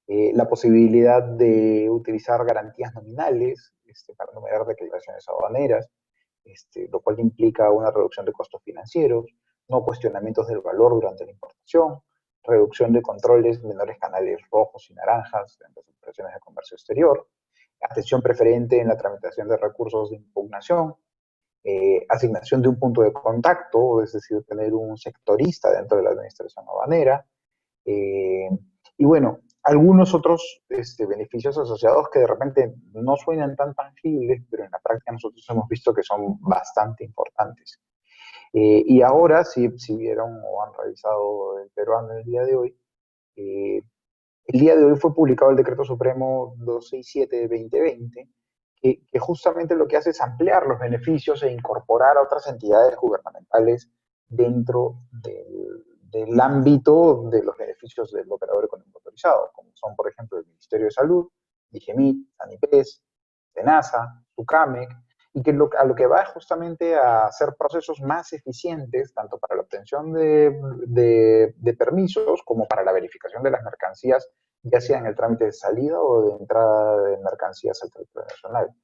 la posibilidad de utilizar garantías nominales para numerar declaraciones aduaneras, lo cual implica una reducción de costos financieros, no cuestionamientos del valor durante la importación, reducción de controles, menores canales rojos y naranjas en las operaciones de comercio exterior, atención preferente en la tramitación de recursos de impugnación, asignación de un punto de contacto, es decir, tener un sectorista dentro de la administración aduanera, y bueno, algunos otros beneficios asociados que de repente no suenan tan tangibles, pero en la práctica nosotros hemos visto que son bastante importantes. Y ahora, si vieron o han revisado el peruano el día de hoy, el día de hoy fue publicado el Decreto Supremo 267 de 2020, que justamente lo que hace es ampliar los beneficios e incorporar a otras entidades gubernamentales dentro del ámbito de los beneficios del operador económico autorizado, como son, por ejemplo, el Ministerio de Salud, DIGEMIT, SANIPRES, SENASA, SUCAMEC, y que a lo que va justamente a hacer procesos más eficientes, tanto para la obtención de permisos como para la verificación de las mercancías, ya sea en el trámite de salida o de entrada de mercancías al territorio nacional.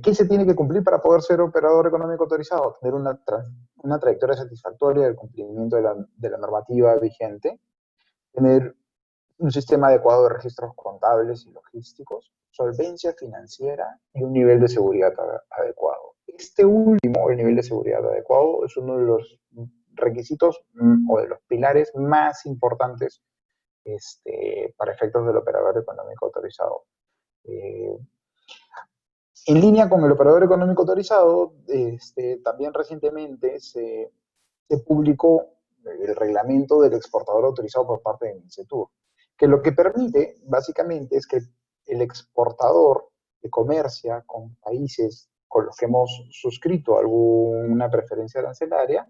¿Qué se tiene que cumplir para poder ser operador económico autorizado? Tener una trayectoria satisfactoria del cumplimiento de la normativa vigente, tener un sistema adecuado de registros contables y logísticos, solvencia financiera y un nivel de seguridad adecuado. Este último, el nivel de seguridad adecuado, es uno de los requisitos o de los pilares más importantes para efectos del operador económico autorizado. En línea con el operador económico autorizado, también recientemente se publicó el reglamento del exportador autorizado por parte de MINCETUR, que lo que permite, básicamente, es que el exportador que comercia con países con los que hemos suscrito alguna preferencia arancelaria,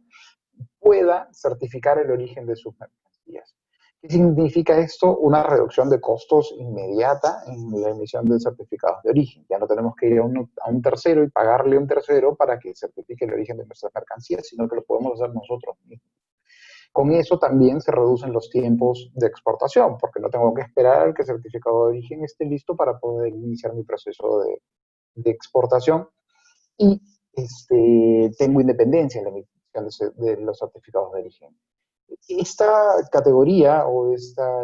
pueda certificar el origen de sus mercancías. ¿Qué significa esto? Una reducción de costos inmediata en la emisión de certificados de origen. Ya no tenemos que ir a un tercero y pagarle a un tercero para que certifique el origen de nuestras mercancías, sino que lo podemos hacer nosotros mismos. Con eso también se reducen los tiempos de exportación, porque no tengo que esperar a que el certificado de origen esté listo para poder iniciar mi proceso de exportación. Y tengo independencia en la emisión de los certificados de origen. Esta categoría o esta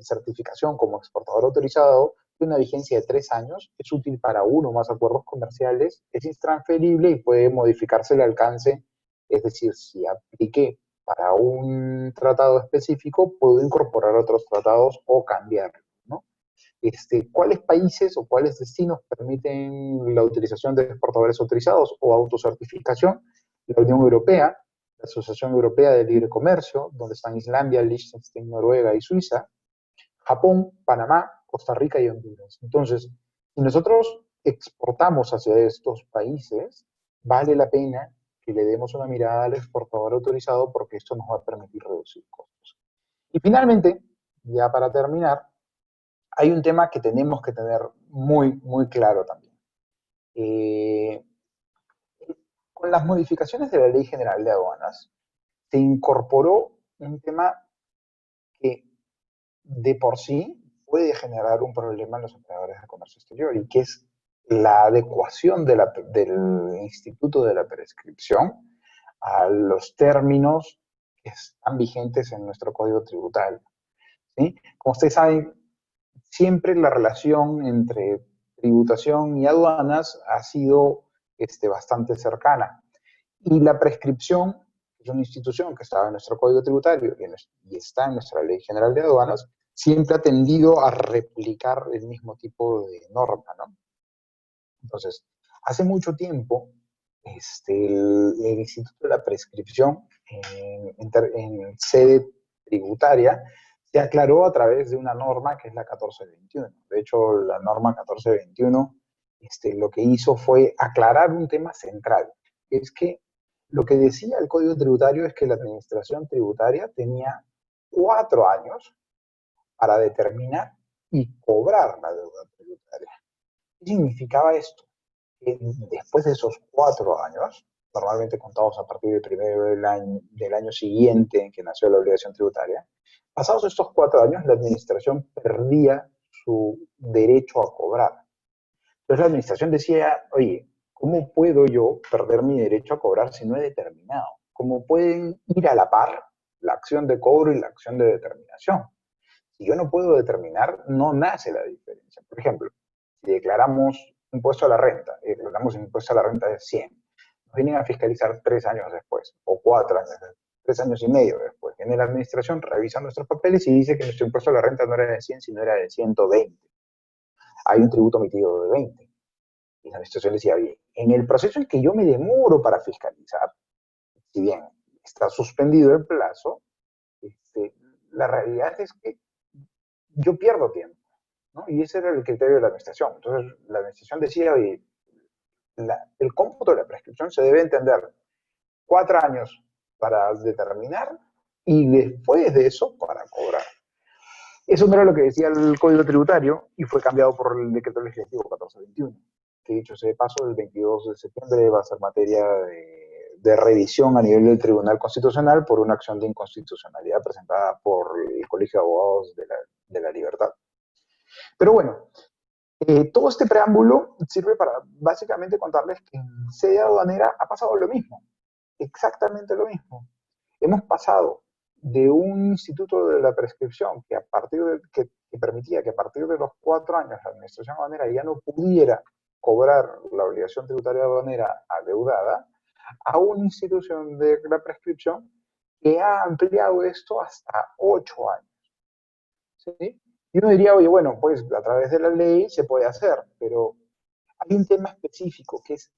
certificación como exportador autorizado tiene una vigencia de 3 años, es útil para uno o más acuerdos comerciales, es intransferible y puede modificarse el alcance, es decir, si apliqué para un tratado específico, puedo incorporar otros tratados o cambiarlo, ¿no? ¿Cuáles países o cuáles destinos permiten la utilización de exportadores autorizados o autocertificación? La Unión Europea, la Asociación Europea de Libre Comercio, donde están Islandia, Liechtenstein, Noruega y Suiza, Japón, Panamá, Costa Rica y Honduras. Entonces, si nosotros exportamos hacia estos países, vale la pena que le demos una mirada al exportador autorizado porque esto nos va a permitir reducir costos. Y finalmente, ya para terminar, hay un tema que tenemos que tener muy, muy claro también. Con las modificaciones de la Ley General de Aduanas, se incorporó un tema que de por sí puede generar un problema en los operadores de comercio exterior y que es la adecuación del instituto de la prescripción a los términos que están vigentes en nuestro Código Tributario, ¿sí? Como ustedes saben, siempre la relación entre tributación y aduanas ha sido bastante cercana. Y la prescripción es una institución que estaba en nuestro Código Tributario y está en nuestra Ley General de Aduanas, siempre ha tendido a replicar el mismo tipo de norma, ¿no? Entonces, hace mucho tiempo, el Instituto de la Prescripción en sede tributaria se aclaró a través de una norma que es la 1421. De hecho, la norma 1421 lo que hizo fue aclarar un tema central, que es que lo que decía el Código Tributario es que la administración tributaria tenía 4 años para determinar y cobrar la deuda tributaria. ¿Qué significaba esto? Que después de esos 4 años, normalmente contados a partir del primero del año siguiente en que nació la obligación tributaria, pasados estos 4 años, la administración perdía su derecho a cobrar. Entonces la administración decía, oye, ¿cómo puedo yo perder mi derecho a cobrar si no he determinado? ¿Cómo pueden ir a la par la acción de cobro y la acción de determinación? Si yo no puedo determinar, no nace la diferencia. Por ejemplo, si declaramos impuesto a la renta, y declaramos impuesto a la renta de 100, nos vienen a fiscalizar 3 años después, o 4 años después, 3 años y medio después. Viene la administración, revisa nuestros papeles y dice que nuestro impuesto a la renta no era de 100, sino era de 120. Hay un tributo emitido de 20. Y la administración decía, bien, en el proceso en que yo me demoro para fiscalizar, si bien está suspendido el plazo, la realidad es que yo pierdo tiempo, ¿no? Y ese era el criterio de la administración. Entonces, la administración decía, oye, el cómputo de la prescripción se debe entender 4 años para determinar y después de eso para cobrar. Eso no era lo que decía el Código Tributario y fue cambiado por el Decreto Legislativo 1421, que dicho sea de paso, el 22 de septiembre va a ser materia de revisión a nivel del Tribunal Constitucional por una acción de inconstitucionalidad presentada por el Colegio de Abogados de la Libertad. Pero bueno, todo este preámbulo sirve para básicamente contarles que en sede aduanera ha pasado lo mismo, exactamente lo mismo. Hemos pasado de un instituto de la prescripción que permitía que a partir de los 4 años la administración aduanera ya no pudiera cobrar la obligación tributaria aduanera adeudada, a una institución de la prescripción que ha ampliado esto hasta 8 años. ¿Sí? Y uno diría, oye, bueno, pues a través de la ley se puede hacer, pero hay un tema específico que es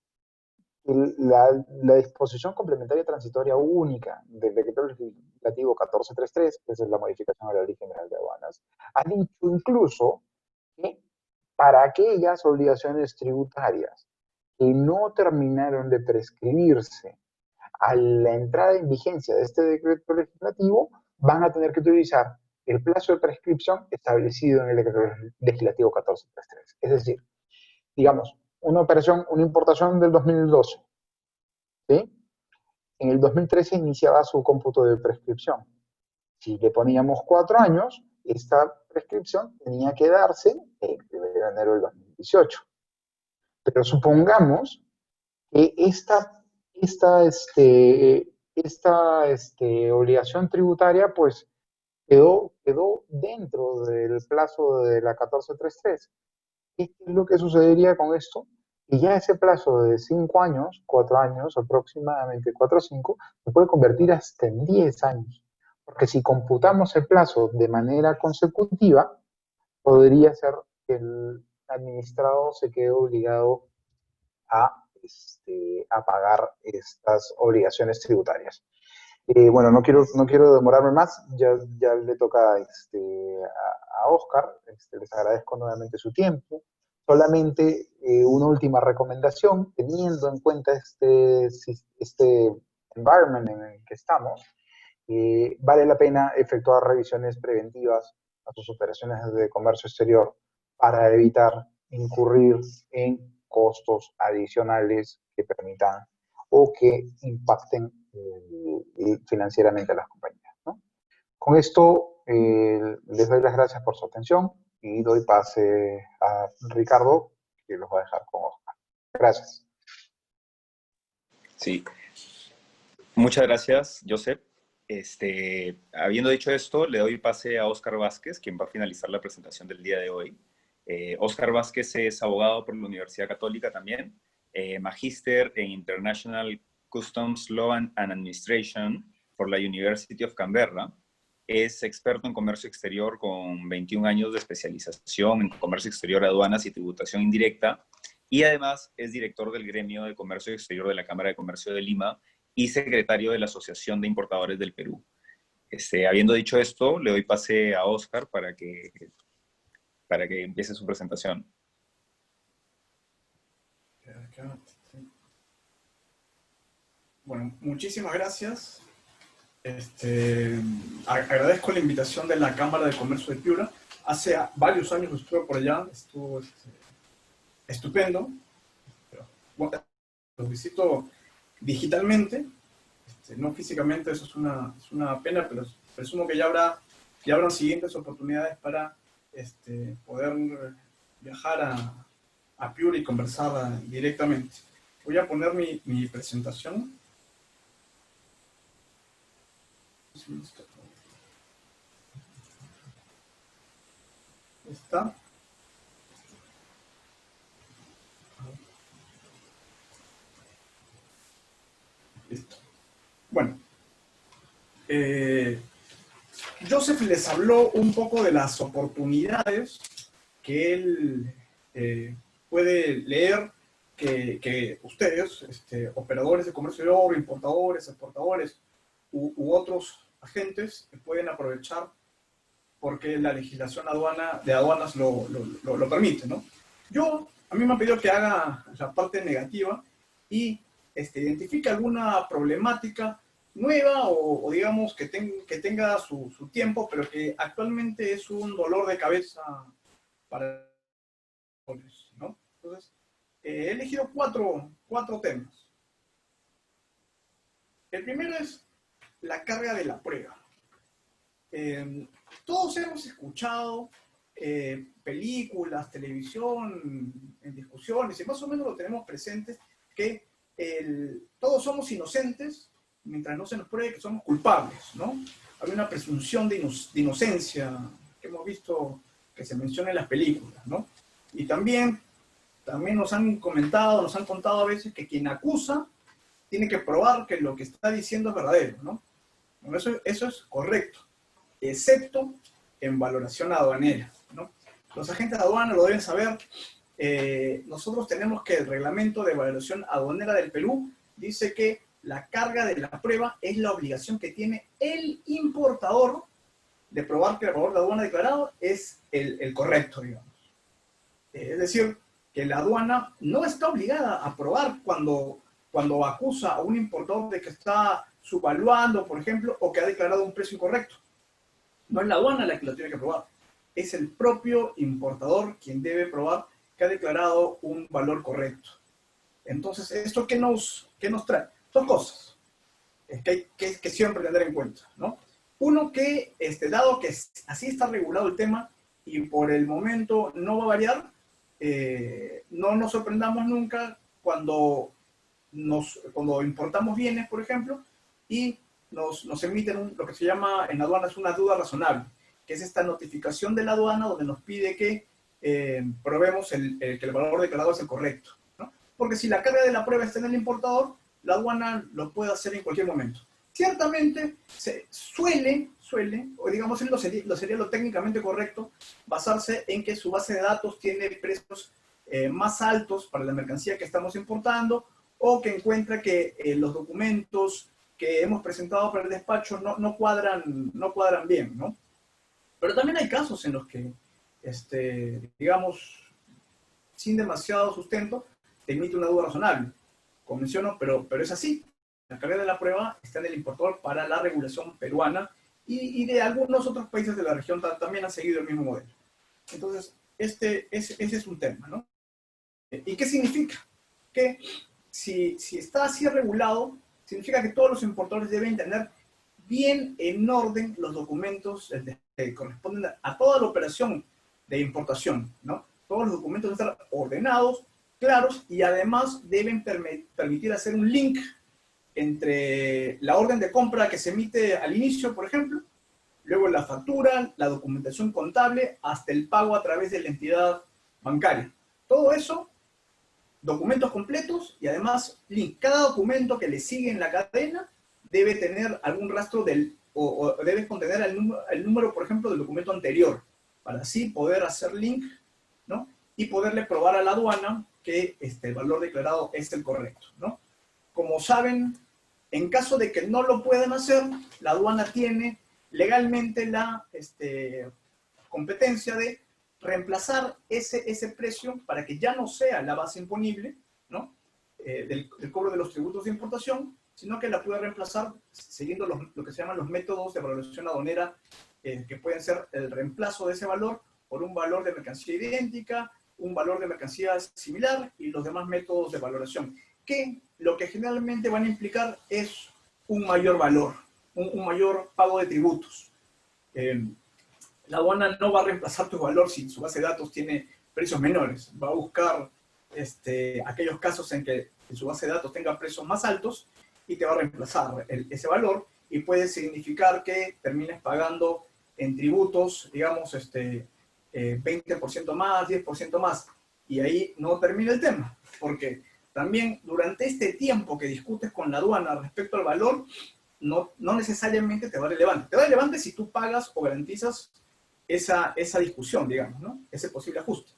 la disposición complementaria transitoria única del decreto legislativo 1433, que es la modificación a la Ley General de Aduanas, ha dicho incluso que para aquellas obligaciones tributarias que no terminaron de prescribirse a la entrada en vigencia de este decreto legislativo, van a tener que utilizar el plazo de prescripción establecido en el decreto legislativo 1433. Es decir, digamos, una operación, una importación del 2012, ¿sí? En el 2013 iniciaba su cómputo de prescripción. Si le poníamos 4 años, esta prescripción tenía que darse el 1 de enero del 2018. Pero supongamos que esta obligación tributaria pues quedó dentro del plazo de la 1433. ¿Qué es lo que sucedería con esto? Y ya ese plazo de 5 años, 4 años, aproximadamente 4 o 5, se puede convertir hasta en 10 años. Porque si computamos el plazo de manera consecutiva, podría ser que el administrado se quede obligado a pagar estas obligaciones tributarias. Bueno, no quiero demorarme más, ya le toca a Oscar, les agradezco nuevamente su tiempo. Solamente una última recomendación, teniendo en cuenta este environment en el que estamos, vale la pena efectuar revisiones preventivas a sus operaciones de comercio exterior para evitar incurrir en costos adicionales que permitan o que impacten financieramente a las compañías, ¿no? Con esto les doy las gracias por su atención y doy pase a Ricardo, que los va a dejar con Oscar. Gracias. Sí. Muchas gracias, Joseph. Habiendo dicho esto, le doy pase a Oscar Vázquez, quien va a finalizar la presentación del día de hoy. Oscar Vázquez es abogado por la Universidad Católica también, magíster en International Customs Law and Administration por la University of Canberra. Es experto en comercio exterior con 21 años de especialización en comercio exterior, aduanas y tributación indirecta. Y además es director del gremio de comercio exterior de la Cámara de Comercio de Lima y secretario de la Asociación de Importadores del Perú. Habiendo dicho esto, le doy pase a Oscar para que empiece su presentación. Bueno, muchísimas gracias. Agradezco la invitación de la Cámara de Comercio de Piura. Hace varios años estuve por allá, estuvo estupendo. Bueno, los visito digitalmente, no físicamente, eso es una pena, pero presumo que ya habrán siguientes oportunidades para poder viajar a Piura y conversar directamente. Voy a poner mi presentación. ¿Está? Listo. Bueno, Joseph les habló un poco de las oportunidades que él puede leer que ustedes, operadores de comercio exterior, importadores, exportadores u otros agentes pueden aprovechar porque la legislación de aduanas lo permite, ¿no? A mí me han pedido que haga la parte negativa y identifique alguna problemática nueva o digamos que tenga su tiempo, pero que actualmente es un dolor de cabeza para los, ¿no? Entonces, he elegido cuatro temas. El primero es la carga de la prueba. Todos hemos escuchado películas, televisión, en discusiones, y más o menos lo tenemos presentes, que todos somos inocentes mientras no se nos pruebe que somos culpables, ¿no? Hay una presunción de inocencia que hemos visto que se menciona en las películas, ¿no? Y también nos han contado a veces que quien acusa tiene que probar que lo que está diciendo es verdadero, ¿no? Bueno, eso es correcto, excepto en valoración aduanera, ¿no? Los agentes de aduana lo deben saber. Nosotros tenemos que el reglamento de valoración aduanera del Perú dice que la carga de la prueba es la obligación que tiene el importador de probar que el valor de aduana declarado es el correcto, digamos. Es decir, que la aduana no está obligada a probar cuando acusa a un importador de que está subvaluando, por ejemplo, o que ha declarado un precio incorrecto. No es la aduana la que lo tiene que probar. Es el propio importador quien debe probar que ha declarado un valor correcto. Entonces, ¿esto qué nos trae? Dos cosas que hay que siempre tener en cuenta, ¿no? Uno, que dado que así está regulado el tema y por el momento no va a variar, no nos sorprendamos nunca cuando importamos bienes, por ejemplo, y nos emiten lo que se llama en aduanas una duda razonable, que es esta notificación de la aduana donde nos pide que probemos que el valor declarado es el correcto, ¿no? Porque si la carga de la prueba está en el importador, la aduana lo puede hacer en cualquier momento. Ciertamente, suele, o digamos lo sería lo técnicamente correcto, basarse en que su base de datos tiene precios más altos para la mercancía que estamos importando, o que encuentra que los documentos que hemos presentado para el despacho no cuadran bien, ¿no? Pero también hay casos en los que, digamos, sin demasiado sustento, te emite una duda razonable. Como menciono, pero es así. La carga de la prueba está en el importador para la regulación peruana y de algunos otros países de la región también han seguido el mismo modelo. Entonces, ese es un tema, ¿no? ¿Y qué significa? Que si está así regulado, significa que todos los importadores deben tener bien en orden los documentos que corresponden a toda la operación de importación, ¿no? Todos los documentos deben estar ordenados, claros, y además deben permitir hacer un link entre la orden de compra que se emite al inicio, por ejemplo, luego la factura, la documentación contable, hasta el pago a través de la entidad bancaria. Todo eso, documentos completos y además link. Cada documento que le sigue en la cadena debe tener algún rastro o debe contener el número, por ejemplo, del documento anterior, para así poder hacer link, ¿no? Y poderle probar a la aduana que el valor declarado es el correcto, ¿no? Como saben, en caso de que no lo puedan hacer, la aduana tiene legalmente la competencia de reemplazar ese precio para que ya no sea la base imponible, ¿no? del cobro de los tributos de importación, sino que la puede reemplazar siguiendo lo que se llaman los métodos de valoración aduanera, que pueden ser el reemplazo de ese valor por un valor de mercancía idéntica, un valor de mercancía similar y los demás métodos de valoración, que lo que generalmente van a implicar es un mayor valor, un mayor pago de tributos. La aduana no va a reemplazar tu valor si su base de datos tiene precios menores. Va a buscar aquellos casos en que su base de datos tenga precios más altos y te va a reemplazar ese valor, y puede significar que termines pagando en tributos, digamos, 20% más, 10% más. Y ahí no termina el tema, porque también durante este tiempo que discutes con la aduana respecto al valor, no necesariamente te va relevante. Te va relevante si tú pagas o garantizas esa discusión, digamos, ¿no? Ese posible ajuste.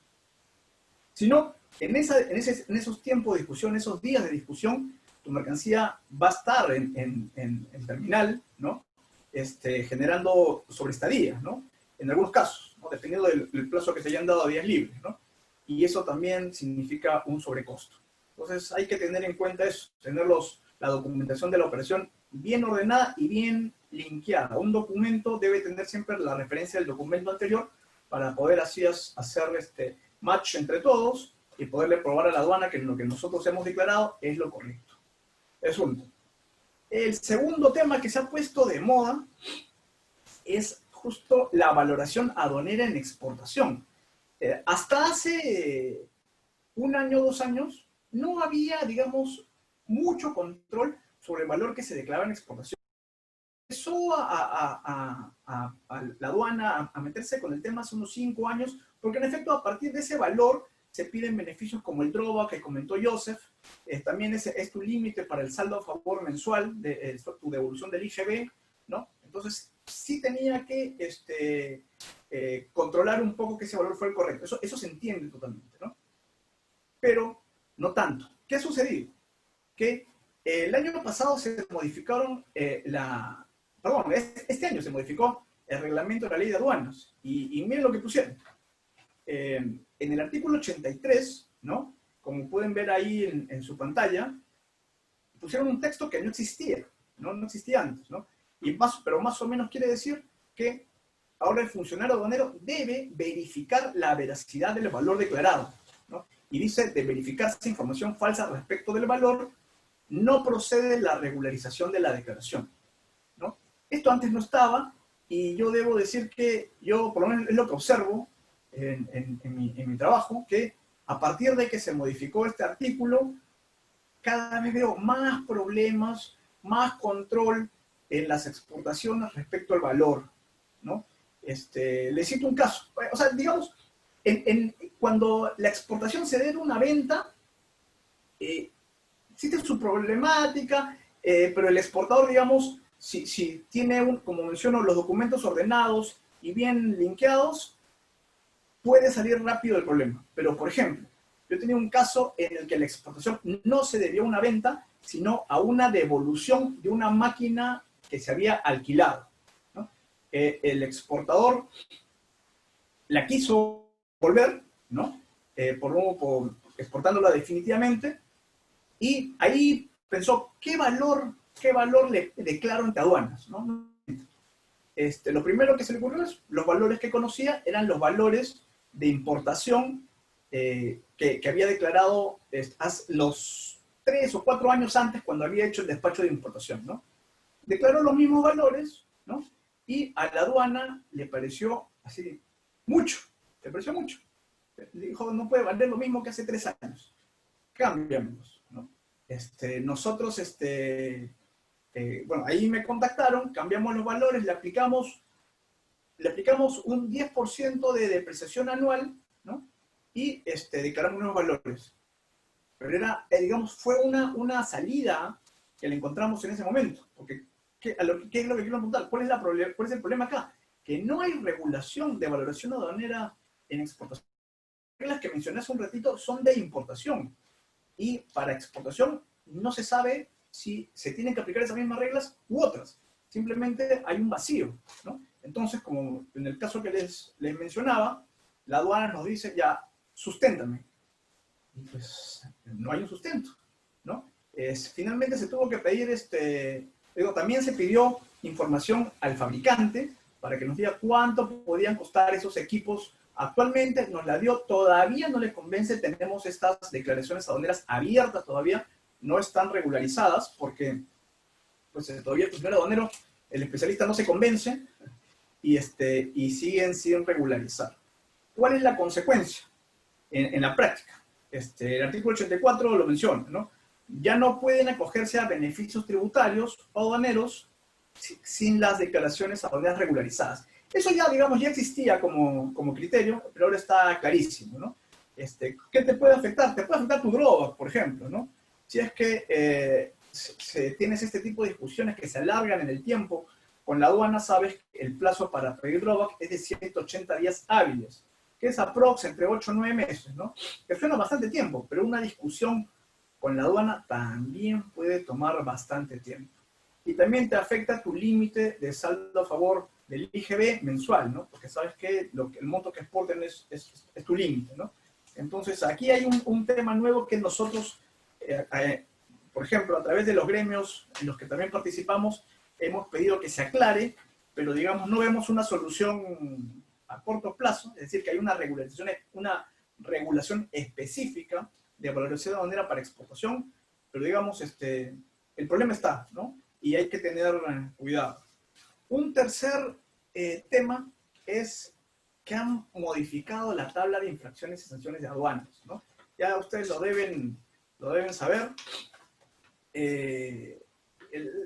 Si no, en esos tiempos de discusión, esos días de discusión, tu mercancía va a estar en terminal, ¿no? Generando sobreestadías, ¿no? En algunos casos, ¿no? Dependiendo del plazo que se hayan dado a días libres, ¿no? Y eso también significa un sobrecosto. Entonces hay que tener en cuenta eso, tener la documentación de la operación bien ordenada y bien linkeada. Un documento debe tener siempre la referencia del documento anterior para poder así hacer match entre todos y poderle probar a la aduana que lo que nosotros hemos declarado es lo correcto. Es un. El segundo tema que se ha puesto de moda es justo la valoración aduanera en exportación. Hasta hace un año, 2 años, no había, digamos, mucho control sobre el valor que se declaraba en exportación. Empezó a la aduana a meterse con el tema hace unos 5 años, porque en efecto a partir de ese valor se piden beneficios como el drawback que comentó Joseph, también es tu límite para el saldo a favor mensual, tu devolución del IGB, ¿no? Entonces, sí tenía que controlar un poco que ese valor fuera el correcto. Eso se entiende totalmente, ¿no? Pero no tanto. ¿Qué ha sucedido? Que el año pasado se modificaron este año se modificó el reglamento de la ley de aduanas. Y miren lo que pusieron. En el artículo 83, ¿no? Como pueden ver ahí en su pantalla, pusieron un texto que no existía, ¿no? No existía antes, ¿no? Pero más o menos quiere decir que ahora el funcionario aduanero debe verificar la veracidad del valor declarado, ¿no? Y dice, de verificarse información falsa respecto del valor, no procede la regularización de la declaración, ¿no? Esto antes no estaba, y yo debo decir que yo, por lo menos es lo que observo en mi trabajo, que a partir de que se modificó este artículo, cada vez veo más problemas, más control en las exportaciones respecto al valor, ¿no? Les cito un caso. O sea, digamos, cuando la exportación se debe a una venta, existe su problemática, pero el exportador, digamos, si tiene, como menciono, los documentos ordenados y bien linkeados, puede salir rápido del problema. Pero, por ejemplo, yo tenía un caso en el que la exportación no se debió a una venta, sino a una devolución de una máquina que se había alquilado, ¿no? El exportador la quiso volver, ¿no? Exportándola definitivamente, y ahí pensó, ¿qué valor le declaro ante aduanas, ¿no? Lo primero que se le ocurrió es, los valores que conocía eran los valores de importación que había declarado los 3 o 4 años antes, cuando había hecho el despacho de importación, ¿no? Declaró los mismos valores, ¿no? Y a la aduana le pareció así mucho, le pareció mucho. Le dijo, no puede valer lo mismo que hace 3 años. Cámbiamelos, ¿no? Nosotros, bueno, ahí me contactaron, cambiamos los valores, le aplicamos un 10% de depreciación anual, ¿no? Y declaramos nuevos valores. Pero era, digamos, fue una salida que le encontramos en ese momento. Porque, ¿qué es lo que quiero apuntar? ¿Cuál es el problema acá? Que no hay regulación de valoración aduanera en exportación. Las reglas que mencioné hace un ratito son de importación. Y para exportación no se sabe si se tienen que aplicar esas mismas reglas u otras. Simplemente hay un vacío, ¿no? Entonces, como en el caso que les mencionaba, la aduana nos dice, ya, susténtame. Y pues no hay un sustento, ¿no? Finalmente se tuvo que pedir, también se pidió información al fabricante para que nos diga cuánto podían costar esos equipos. Actualmente nos la dio, todavía no le convence, tenemos estas declaraciones aduaneras abiertas todavía, no están regularizadas porque pues todavía el funcionario aduanero, el especialista no se convence y siguen sin regularizar. ¿Cuál es la consecuencia en la práctica? El artículo 84 lo menciona, ¿no? Ya no pueden acogerse a beneficios tributarios o aduaneros sin las declaraciones aduaneras regularizadas. Eso ya, digamos, ya existía como criterio, pero ahora está clarísimo, ¿no? ¿Qué te puede afectar? Te puede afectar tu drawback, por ejemplo, ¿no? Si es que tienes este tipo de discusiones que se alargan en el tiempo, con la aduana sabes que el plazo para pedir drawback es de 180 días hábiles, que es aprox entre 8 o 9 meses, ¿no? Que suena bastante tiempo, pero una discusión con la aduana también puede tomar bastante tiempo. Y también te afecta tu límite de saldo a favor del IGB mensual, ¿no? Porque sabes que el monto que exporten es tu límite, ¿no? Entonces, aquí hay un tema nuevo que nosotros, por ejemplo, a través de los gremios en los que también participamos, hemos pedido que se aclare, pero digamos, no vemos una solución a corto plazo, es decir, que hay una regulación específica de valoración aduanera para exportación, pero digamos, el problema está, ¿no? Y hay que tener cuidado. Un tercer tema es que han modificado la tabla de infracciones y sanciones de aduanas, ¿no? Ya ustedes lo deben saber.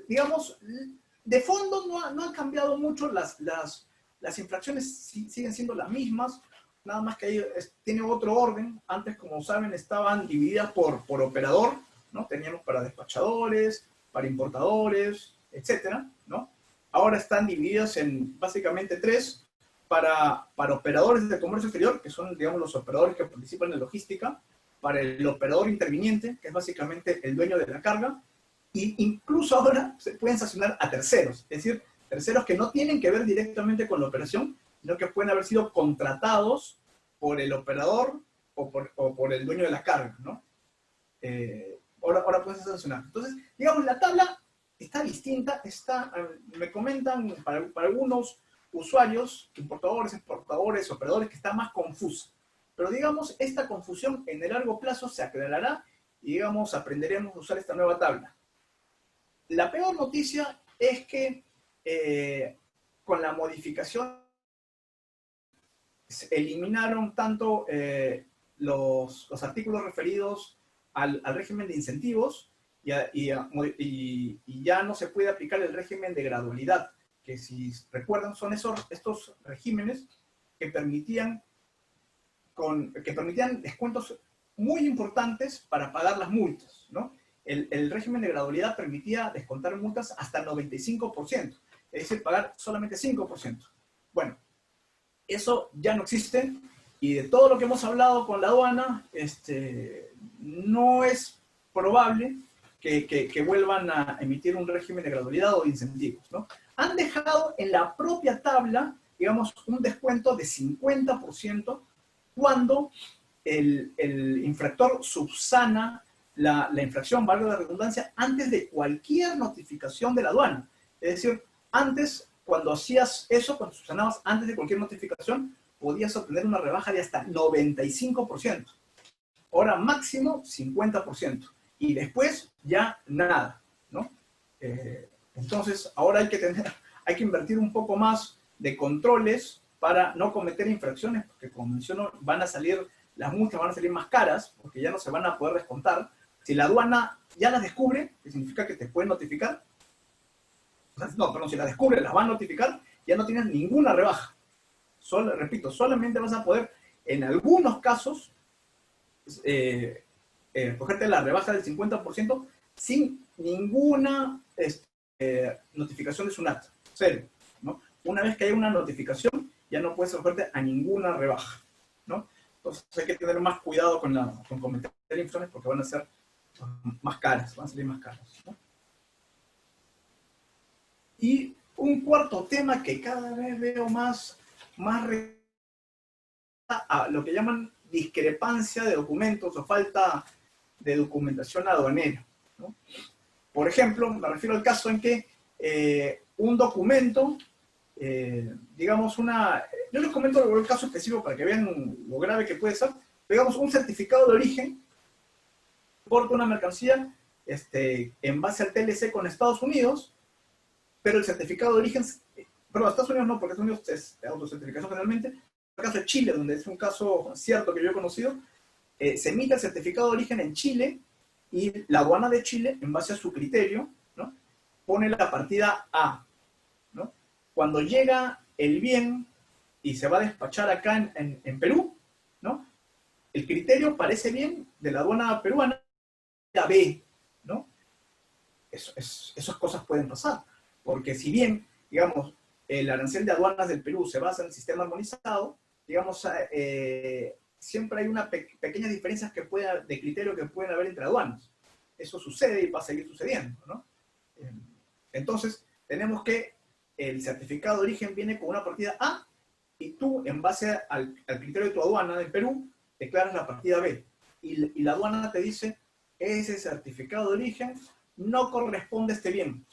Digamos, de fondo no han cambiado mucho, las infracciones siguen siendo las mismas. nada más que ahí tiene otro orden. Antes, como saben, estaban divididas por operador, ¿no? Teníamos para despachadores, para importadores, etcétera, ¿no? Ahora están divididas en básicamente 3, para operadores de comercio exterior, que son, digamos, los operadores que participan en logística, para el operador interviniente, que es básicamente el dueño de la carga, e incluso ahora se pueden sancionar a terceros, es decir, terceros que no tienen que ver directamente con la operación, sino que pueden haber sido contratados por el operador o por el dueño de la carga, ¿no? Ahora pueden ser sancionados. Entonces, digamos, la tabla está distinta, me comentan para algunos usuarios, importadores, exportadores, operadores, que está más confusa. Pero digamos, esta confusión en el largo plazo se aclarará y, digamos, aprenderemos a usar esta nueva tabla. La peor noticia es que con la modificación se eliminaron tanto los artículos referidos al régimen de incentivos y ya no se puede aplicar el régimen de gradualidad, que si recuerdan son estos regímenes que permitían descuentos muy importantes para pagar las multas, ¿no? El régimen de gradualidad permitía descontar multas hasta 95%, es decir, pagar solamente 5%. Bueno, eso ya no existe, y de todo lo que hemos hablado con la aduana, no es probable que vuelvan a emitir un régimen de gradualidad o de incentivos, ¿no? Han dejado en la propia tabla, digamos, un descuento de 50% cuando el infractor subsana la infracción, valga la redundancia, antes de cualquier notificación de la aduana. Es decir, antes, cuando hacías eso, cuando subsanabas antes de cualquier notificación, podías obtener una rebaja de hasta 95%. Ahora máximo 50%. Y después ya nada, ¿no? Entonces, ahora hay que invertir un poco más de controles para no cometer infracciones, porque como menciono, las multas van a salir más caras, porque ya no se van a poder descontar. Si la aduana ya las descubre, que significa que te pueden notificar, si las descubre, las van a notificar, ya no tienes ninguna rebaja. Repito, solamente vas a poder, en algunos casos, cogerte la rebaja del 50% sin ninguna notificación de SUNAT. Cero, ¿no? Una vez que hay una notificación, ya no puedes cogerte a ninguna rebaja, ¿no? Entonces hay que tener más cuidado con cometer infracciones, porque van a ser más caras, van a salir más caras, ¿no? Y un cuarto tema que cada vez veo más a lo que llaman discrepancia de documentos o falta de documentación aduanera, ¿no? Por ejemplo, me refiero al caso en que un documento, digamos yo les comento el caso específico para que vean lo grave que puede ser. Digamos, un certificado de origen porta una mercancía en base al TLC con Estados Unidos, pero el certificado de origen, pero Estados Unidos no, porque Estados Unidos es autocertificación generalmente. En el caso de Chile, donde es un caso cierto que yo he conocido, se emite el certificado de origen en Chile, y la aduana de Chile, en base a su criterio, ¿no?, pone la partida A, ¿no? Cuando llega el bien y se va a despachar acá en Perú, ¿no?, el criterio parece bien de la aduana peruana, la B, ¿no? Esas cosas pueden pasar, porque si bien, digamos, el arancel de aduanas del Perú se basa en el sistema armonizado, digamos, siempre hay una pequeñas diferencias de criterio que pueden haber entre aduanas. Eso sucede y va a seguir sucediendo, ¿no? Entonces, tenemos que el certificado de origen viene con una partida A, y tú, en base al criterio de tu aduana del Perú, declaras la partida B. Y la aduana te dice, ese certificado de origen no corresponde a este bien.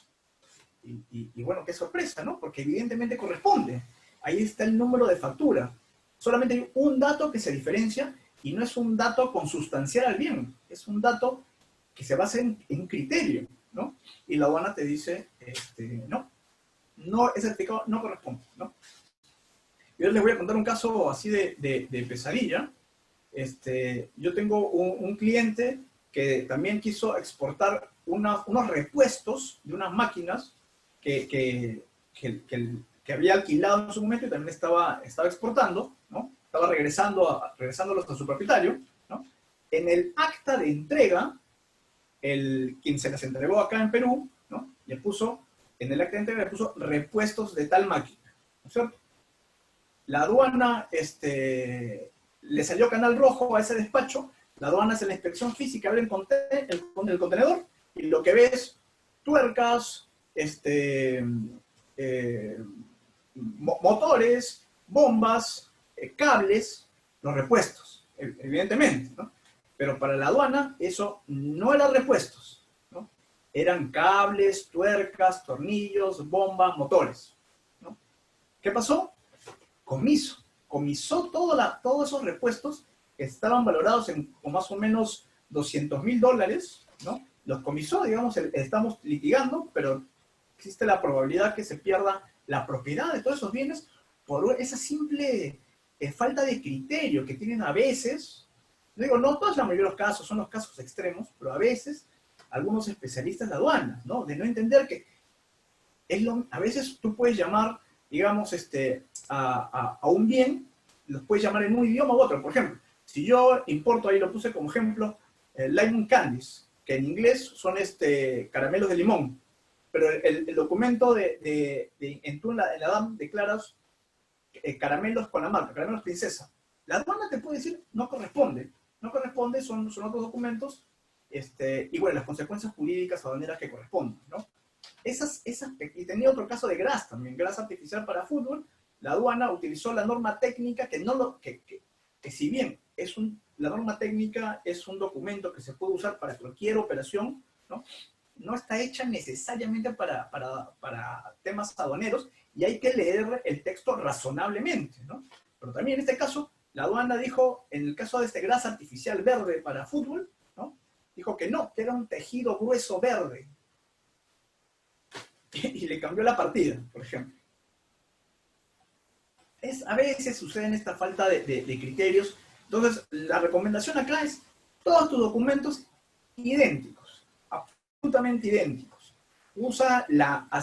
Y bueno, qué sorpresa, ¿no? Porque evidentemente corresponde. Ahí está el número de factura. Solamente hay un dato que se diferencia, y no es un dato consustancial al bien, es un dato que se basa en criterio, ¿no? Y la aduana te dice, no, ese certificado no corresponde, ¿no? Yo les voy a contar un caso así de pesadilla. Yo tengo un cliente que también quiso exportar unos repuestos de unas máquinas que había alquilado en su momento y también estaba exportando, ¿no? estaba regresándolos a su propietario, ¿no? En el acta de entrega, quien se las entregó acá en Perú, ¿no? En el acta de entrega le puso repuestos de tal máquina, ¿no es cierto? La aduana le salió canal rojo a ese despacho, la aduana hace la inspección física, abre el contenedor, y lo que ve es tuercas, motores, bombas, cables, los repuestos, evidentemente, ¿no? Pero para la aduana eso no eran repuestos, ¿no? Eran cables, tuercas, tornillos, bombas, motores, ¿no? ¿Qué pasó? Comisó todos esos repuestos que estaban valorados con más o menos $200.000, ¿no? Los comisó, digamos, estamos litigando, pero existe la probabilidad que se pierda la propiedad de todos esos bienes por esa simple falta de criterio que tienen a veces. Digo, no todos la mayoría de los casos, son los casos extremos, pero a veces algunos especialistas de aduanas, ¿no? De no entender que a veces tú puedes llamar, digamos, a un bien, los puedes llamar en un idioma u otro. Por ejemplo, si yo importo, ahí lo puse como ejemplo, lemon candies, que en inglés son caramelos de limón, pero el documento en la DAM declaras caramelos con la marca, caramelos princesa. La aduana te puede decir, no corresponde, son otros documentos, y bueno, las consecuencias jurídicas aduaneras que corresponden, ¿no? Y tenía otro caso de GRAS también, GRAS artificial para fútbol. La aduana utilizó la norma técnica que si bien la norma técnica es un documento que se puede usar para cualquier operación, ¿no? No está hecha necesariamente para temas aduaneros, y hay que leer el texto razonablemente, ¿no? Pero también en este caso, la aduana dijo, en el caso de GRAS artificial verde para fútbol, ¿no? Dijo que no, que era un tejido grueso verde. Y le cambió la partida, por ejemplo. A veces suceden esta falta de criterios. Entonces, la recomendación acá es todos tus documentos idénticos, absolutamente idénticos.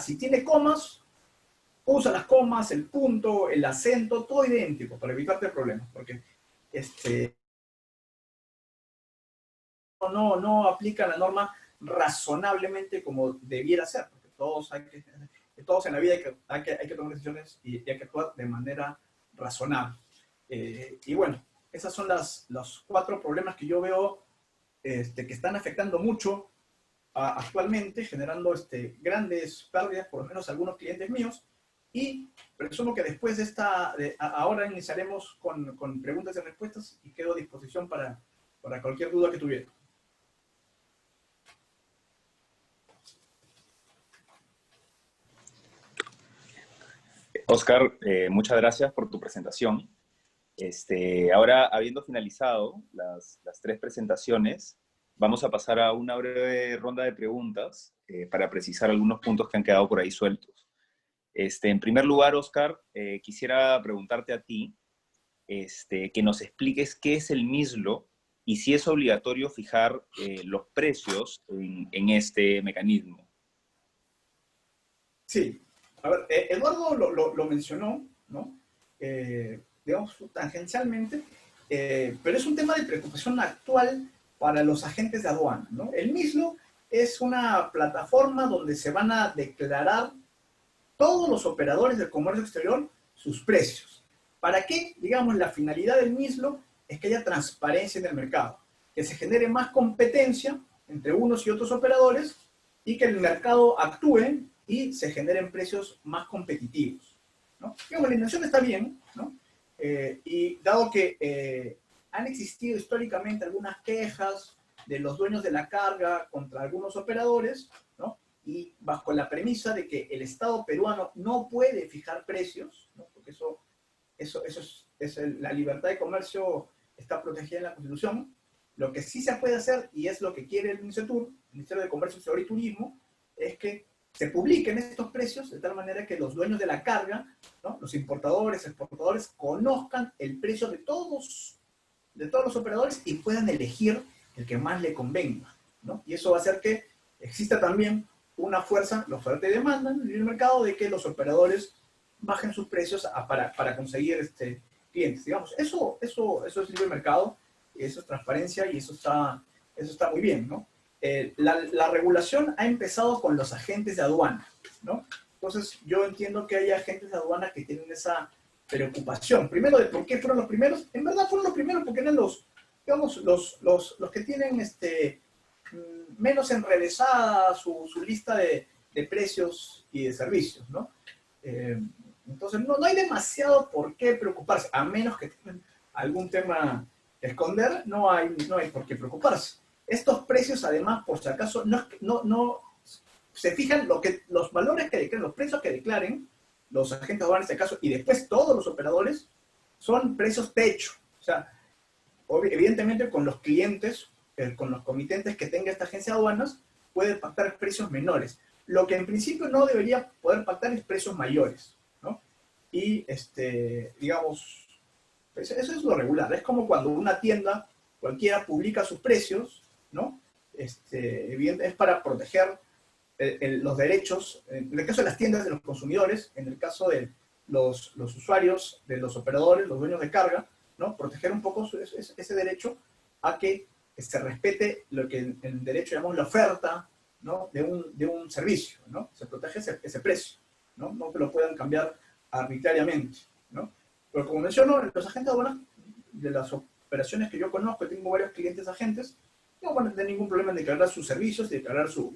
Si tiene comas, usa las comas, el punto, el acento, todo idéntico para evitarte problemas, porque no aplica la norma razonablemente como debiera ser, porque todos en la vida hay que tomar decisiones y hay que actuar de manera razonable. Y bueno, esos son los 4 problemas que yo veo que están afectando mucho actualmente, generando grandes pérdidas, por lo menos algunos clientes míos, y presumo que después ahora iniciaremos con preguntas y respuestas, y quedo a disposición para cualquier duda que tuviera. Oscar, muchas gracias por tu presentación. Ahora, habiendo finalizado las 3 presentaciones, vamos a pasar a una breve ronda de preguntas para precisar algunos puntos que han quedado por ahí sueltos. En primer lugar, Oscar, quisiera preguntarte a ti que nos expliques qué es el MISLO y si es obligatorio fijar los precios en este mecanismo. Sí. A ver, Eduardo lo mencionó, ¿no? Digamos, tangencialmente, pero es un tema de preocupación actual para los agentes de aduana, ¿no? El MISLO es una plataforma donde se van a declarar todos los operadores del comercio exterior sus precios. ¿Para qué? Digamos, la finalidad del MISLO es que haya transparencia en el mercado, que se genere más competencia entre unos y otros operadores y que el mercado actúe y se generen precios más competitivos, ¿no? Digamos, la intención está bien, ¿no? Y dado que han existido históricamente algunas quejas de los dueños de la carga contra algunos operadores, ¿no? Y bajo la premisa de que el Estado peruano no puede fijar precios, ¿no? Porque la libertad de comercio está protegida en la Constitución. Lo que sí se puede hacer, y es lo que quiere el MINCETUR, el Ministerio de Comercio Exterior y Turismo, es que se publiquen estos precios de tal manera que los dueños de la carga, ¿no? Los importadores, exportadores, conozcan el precio de todos los operadores y puedan elegir el que más le convenga, ¿no? Y eso va a hacer que exista también una fuerza, la oferta y demanda en el mercado, de que los operadores bajen sus precios para conseguir clientes. Digamos, eso es libre mercado, eso es transparencia y eso está muy bien, ¿no? La regulación ha empezado con los agentes de aduana, ¿no? Entonces, yo entiendo que hay agentes de aduana que tienen esa preocupación. Primero, de por qué fueron los primeros. En verdad fueron los primeros porque eran digamos, los que tienen menos enrevesada su lista de precios y de servicios, ¿no? Entonces, no hay demasiado por qué preocuparse, a menos que tengan algún tema que esconder, no hay por qué preocuparse. Estos precios, además, por si acaso, no se fijan los valores que declaren, los precios que declaren los agentes de aduana en este caso, y después todos los operadores, son precios techo. O sea, evidentemente con los clientes, con los comitentes que tenga esta agencia de aduanas, puede pactar precios menores. Lo que en principio no debería poder pactar es precios mayores, ¿no? Y, digamos, eso es lo regular. Es como cuando una tienda cualquiera publica sus precios, ¿no? Es para proteger los derechos, en el caso de las tiendas de los consumidores, en el caso de los usuarios, de los operadores, los dueños de carga, ¿no? Proteger un poco ese derecho a que se respete lo que en derecho llamamos la oferta, ¿no? de un servicio, ¿no? Se protege ese precio, ¿no? No que lo puedan cambiar arbitrariamente, ¿no? Pero como menciono, los agentes de aduanas, de las operaciones que yo conozco, y tengo varios clientes agentes, no van a tener ningún problema en declarar sus servicios y declarar su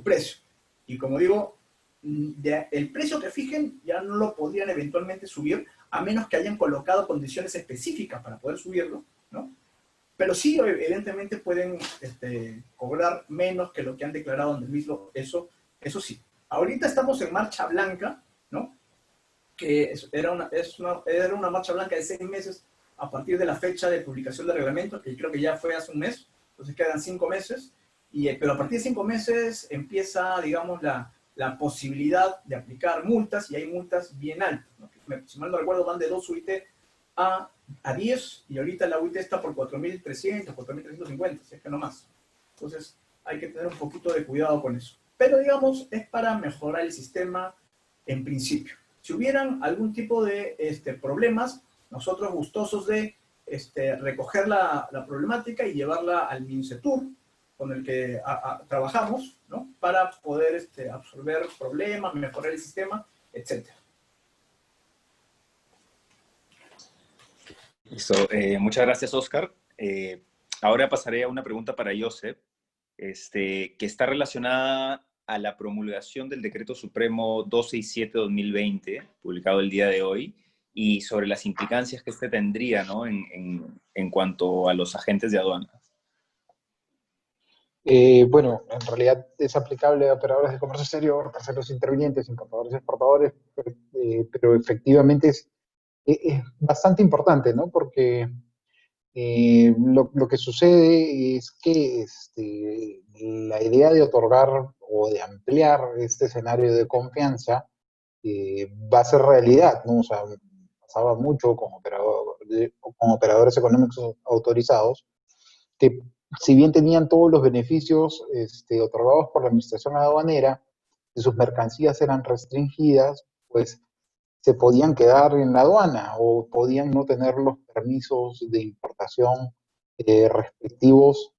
precio. Y como digo, el precio que fijen ya no lo podrían eventualmente subir, a menos que hayan colocado condiciones específicas para poder subirlo, ¿no? Pero sí, evidentemente pueden cobrar menos que lo que han declarado en el mismo, eso sí. Ahorita estamos en marcha blanca, ¿no? Que era una marcha blanca de 6 meses a partir de la fecha de publicación del reglamento, que creo que ya fue hace un mes, entonces quedan 5 meses, pero a partir de 5 meses empieza, digamos, la posibilidad de aplicar multas, y hay multas bien altas, ¿no? Si mal no recuerdo, van de 2 UIT a 10, y ahorita la UIT está por 4.300, 4.350, si es que no más. Entonces, hay que tener un poquito de cuidado con eso. Pero, digamos, es para mejorar el sistema en principio. Si hubieran algún tipo de problemas, nosotros gustosos de recoger la problemática y llevarla al MINCETUR, con el que trabajamos, ¿no? Para poder absorber problemas, mejorar el sistema, etc. Listo. Muchas gracias, Oscar. Ahora pasaré a una pregunta para Joseph, que está relacionada a la promulgación del Decreto Supremo 267-2020, publicado el día de hoy, y sobre las implicancias que tendría, ¿no? en cuanto a los agentes de aduanas. Bueno, en realidad es aplicable a operadores de comercio exterior, terceros intervinientes, importadores y exportadores, pero efectivamente es bastante importante, ¿no? Porque lo que sucede es que la idea de otorgar o de ampliar este escenario de confianza va a ser realidad, ¿no? O sea, pasaba mucho con operadores económicos autorizados que, si bien tenían todos los beneficios otorgados por la administración aduanera, si sus mercancías eran restringidas, pues se podían quedar en la aduana o podían no tener los permisos de importación respectivos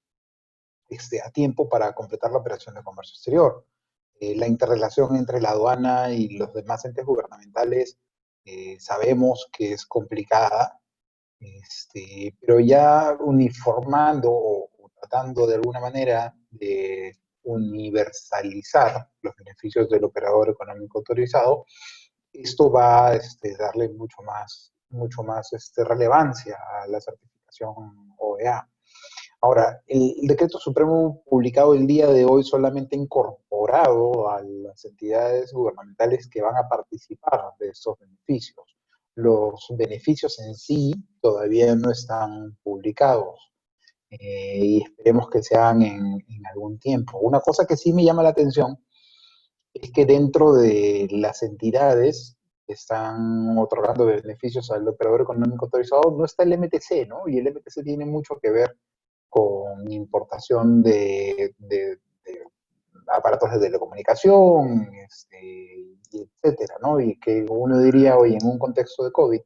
a tiempo para completar la operación de comercio exterior. La interrelación entre la aduana y los demás entes gubernamentales sabemos que es complicada, pero ya uniformando o tratando de alguna manera de universalizar los beneficios del operador económico autorizado, esto va a darle mucho más relevancia a la certificación OEA. Ahora, el decreto supremo publicado el día de hoy solamente ha incorporado a las entidades gubernamentales que van a participar de estos beneficios. Los beneficios en sí todavía no están publicados y esperemos que se hagan en algún tiempo. Una cosa que sí me llama la atención es que dentro de las entidades que están otorgando beneficios al operador económico autorizado no está el MTC, ¿no? Y el MTC tiene mucho que ver con importación de aparatos de telecomunicación, etcétera, ¿no? Y que uno diría, oye, en un contexto de COVID,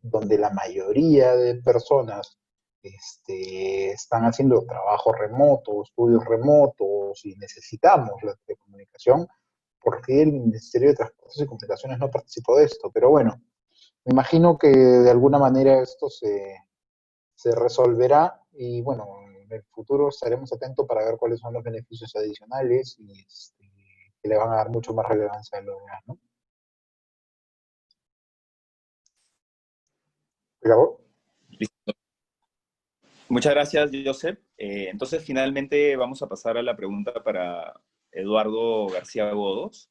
donde la mayoría de personas están haciendo trabajo remoto, estudios remotos y necesitamos la telecomunicación, ¿por qué el Ministerio de Transportes y Comunicaciones no participó de esto? Pero bueno, me imagino que de alguna manera esto se resolverá y bueno, en el futuro estaremos atentos para ver cuáles son los beneficios adicionales y que le van a dar mucho más relevancia a lo demás, ¿no? Pero, Listo. Muchas gracias, Joseph. Entonces, finalmente vamos a pasar a la pregunta para Eduardo García Godos,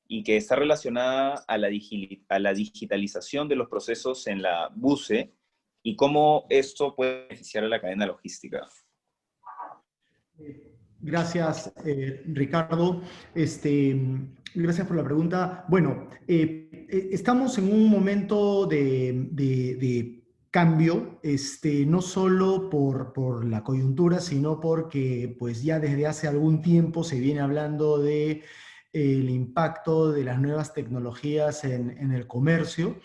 y que está relacionada a a la digitalización de los procesos en la BUCE y cómo esto puede beneficiar a la cadena logística. Gracias, Ricardo. Gracias por la pregunta. Bueno, estamos en un momento de cambio, no solo por la coyuntura, sino porque pues ya desde hace algún tiempo se viene hablando de el impacto de las nuevas tecnologías en el comercio.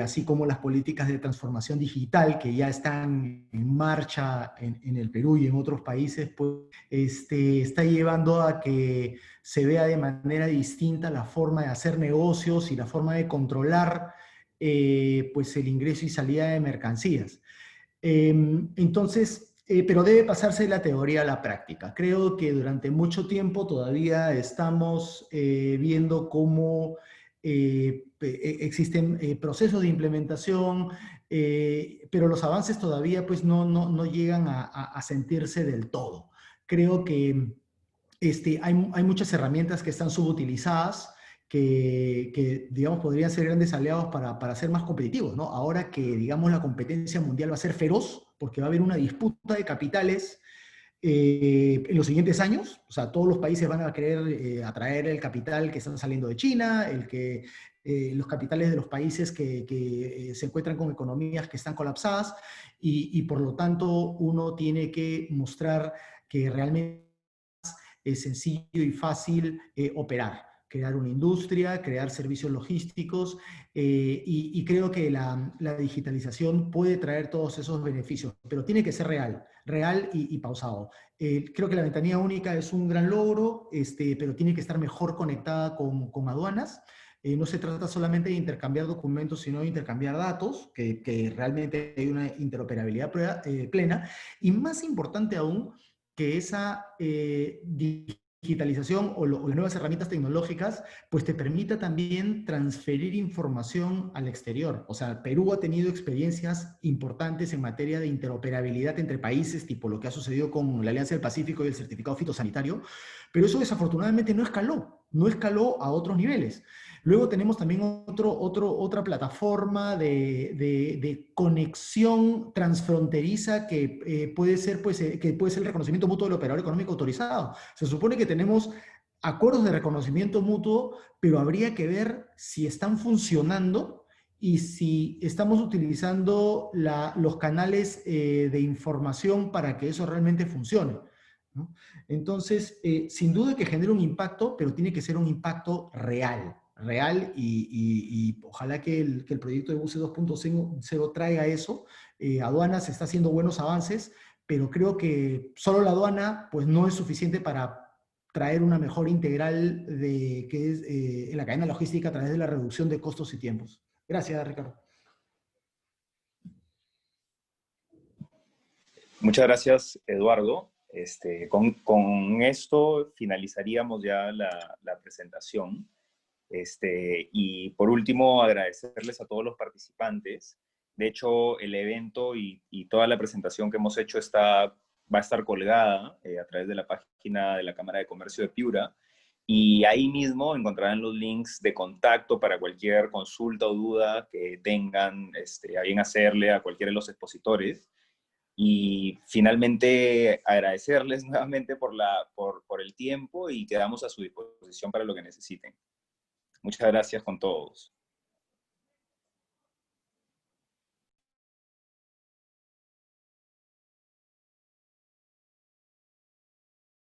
Así como las políticas de transformación digital que ya están en marcha en el Perú y en otros países, pues está llevando a que se vea de manera distinta la forma de hacer negocios y la forma de controlar pues el ingreso y salida de mercancías. Pero debe pasarse de la teoría a la práctica. Creo que durante mucho tiempo todavía estamos viendo cómo existen procesos de implementación, pero los avances todavía pues no llegan a sentirse del todo. Creo que hay muchas herramientas que están subutilizadas, digamos, podrían ser grandes aliados para ser más competitivos, ¿no? Ahora que, digamos, la competencia mundial va a ser feroz, porque va a haber una disputa de capitales en los siguientes años. O sea, todos los países van a querer atraer el capital que están saliendo de China, los capitales de los países que se encuentran con economías que están colapsadas, y por lo tanto uno tiene que mostrar que realmente es sencillo y fácil operar, crear una industria, crear servicios logísticos, y creo que la digitalización puede traer todos esos beneficios, pero tiene que ser real y pausado. Creo que la ventanilla única es un gran logro, pero tiene que estar mejor conectada con aduanas. No se trata solamente de intercambiar documentos, sino de intercambiar datos, que realmente hay una interoperabilidad plena, y más importante aún, que esa digitalización o las nuevas herramientas tecnológicas pues te permita también transferir información al exterior. O sea, Perú ha tenido experiencias importantes en materia de interoperabilidad entre países, tipo lo que ha sucedido con la Alianza del Pacífico y el certificado fitosanitario, pero eso desafortunadamente no escaló a otros niveles. Luego tenemos también otra plataforma de conexión transfronteriza que puede ser el reconocimiento mutuo del operador económico autorizado. Se supone que tenemos acuerdos de reconocimiento mutuo, pero habría que ver si están funcionando y si estamos utilizando los canales de información para que eso realmente funcione, ¿no? Entonces, sin duda que genera un impacto, pero tiene que ser un impacto real y ojalá que el proyecto de BUCE 2.0 traiga eso. Aduanas está haciendo buenos avances, pero creo que solo la aduana pues no es suficiente para traer una mejor integral que es en la cadena logística a través de la reducción de costos y tiempos. Gracias, Ricardo. Muchas gracias, Eduardo. Con esto finalizaríamos ya la presentación. Y por último, agradecerles a todos los participantes. De hecho, el evento y toda la presentación que hemos hecho va a estar colgada a través de la página de la Cámara de Comercio de Piura. Y ahí mismo encontrarán los links de contacto para cualquier consulta o duda que tengan a bien hacerle a cualquiera de los expositores. Y finalmente agradecerles nuevamente por el tiempo y quedamos a su disposición para lo que necesiten. Muchas gracias con todos.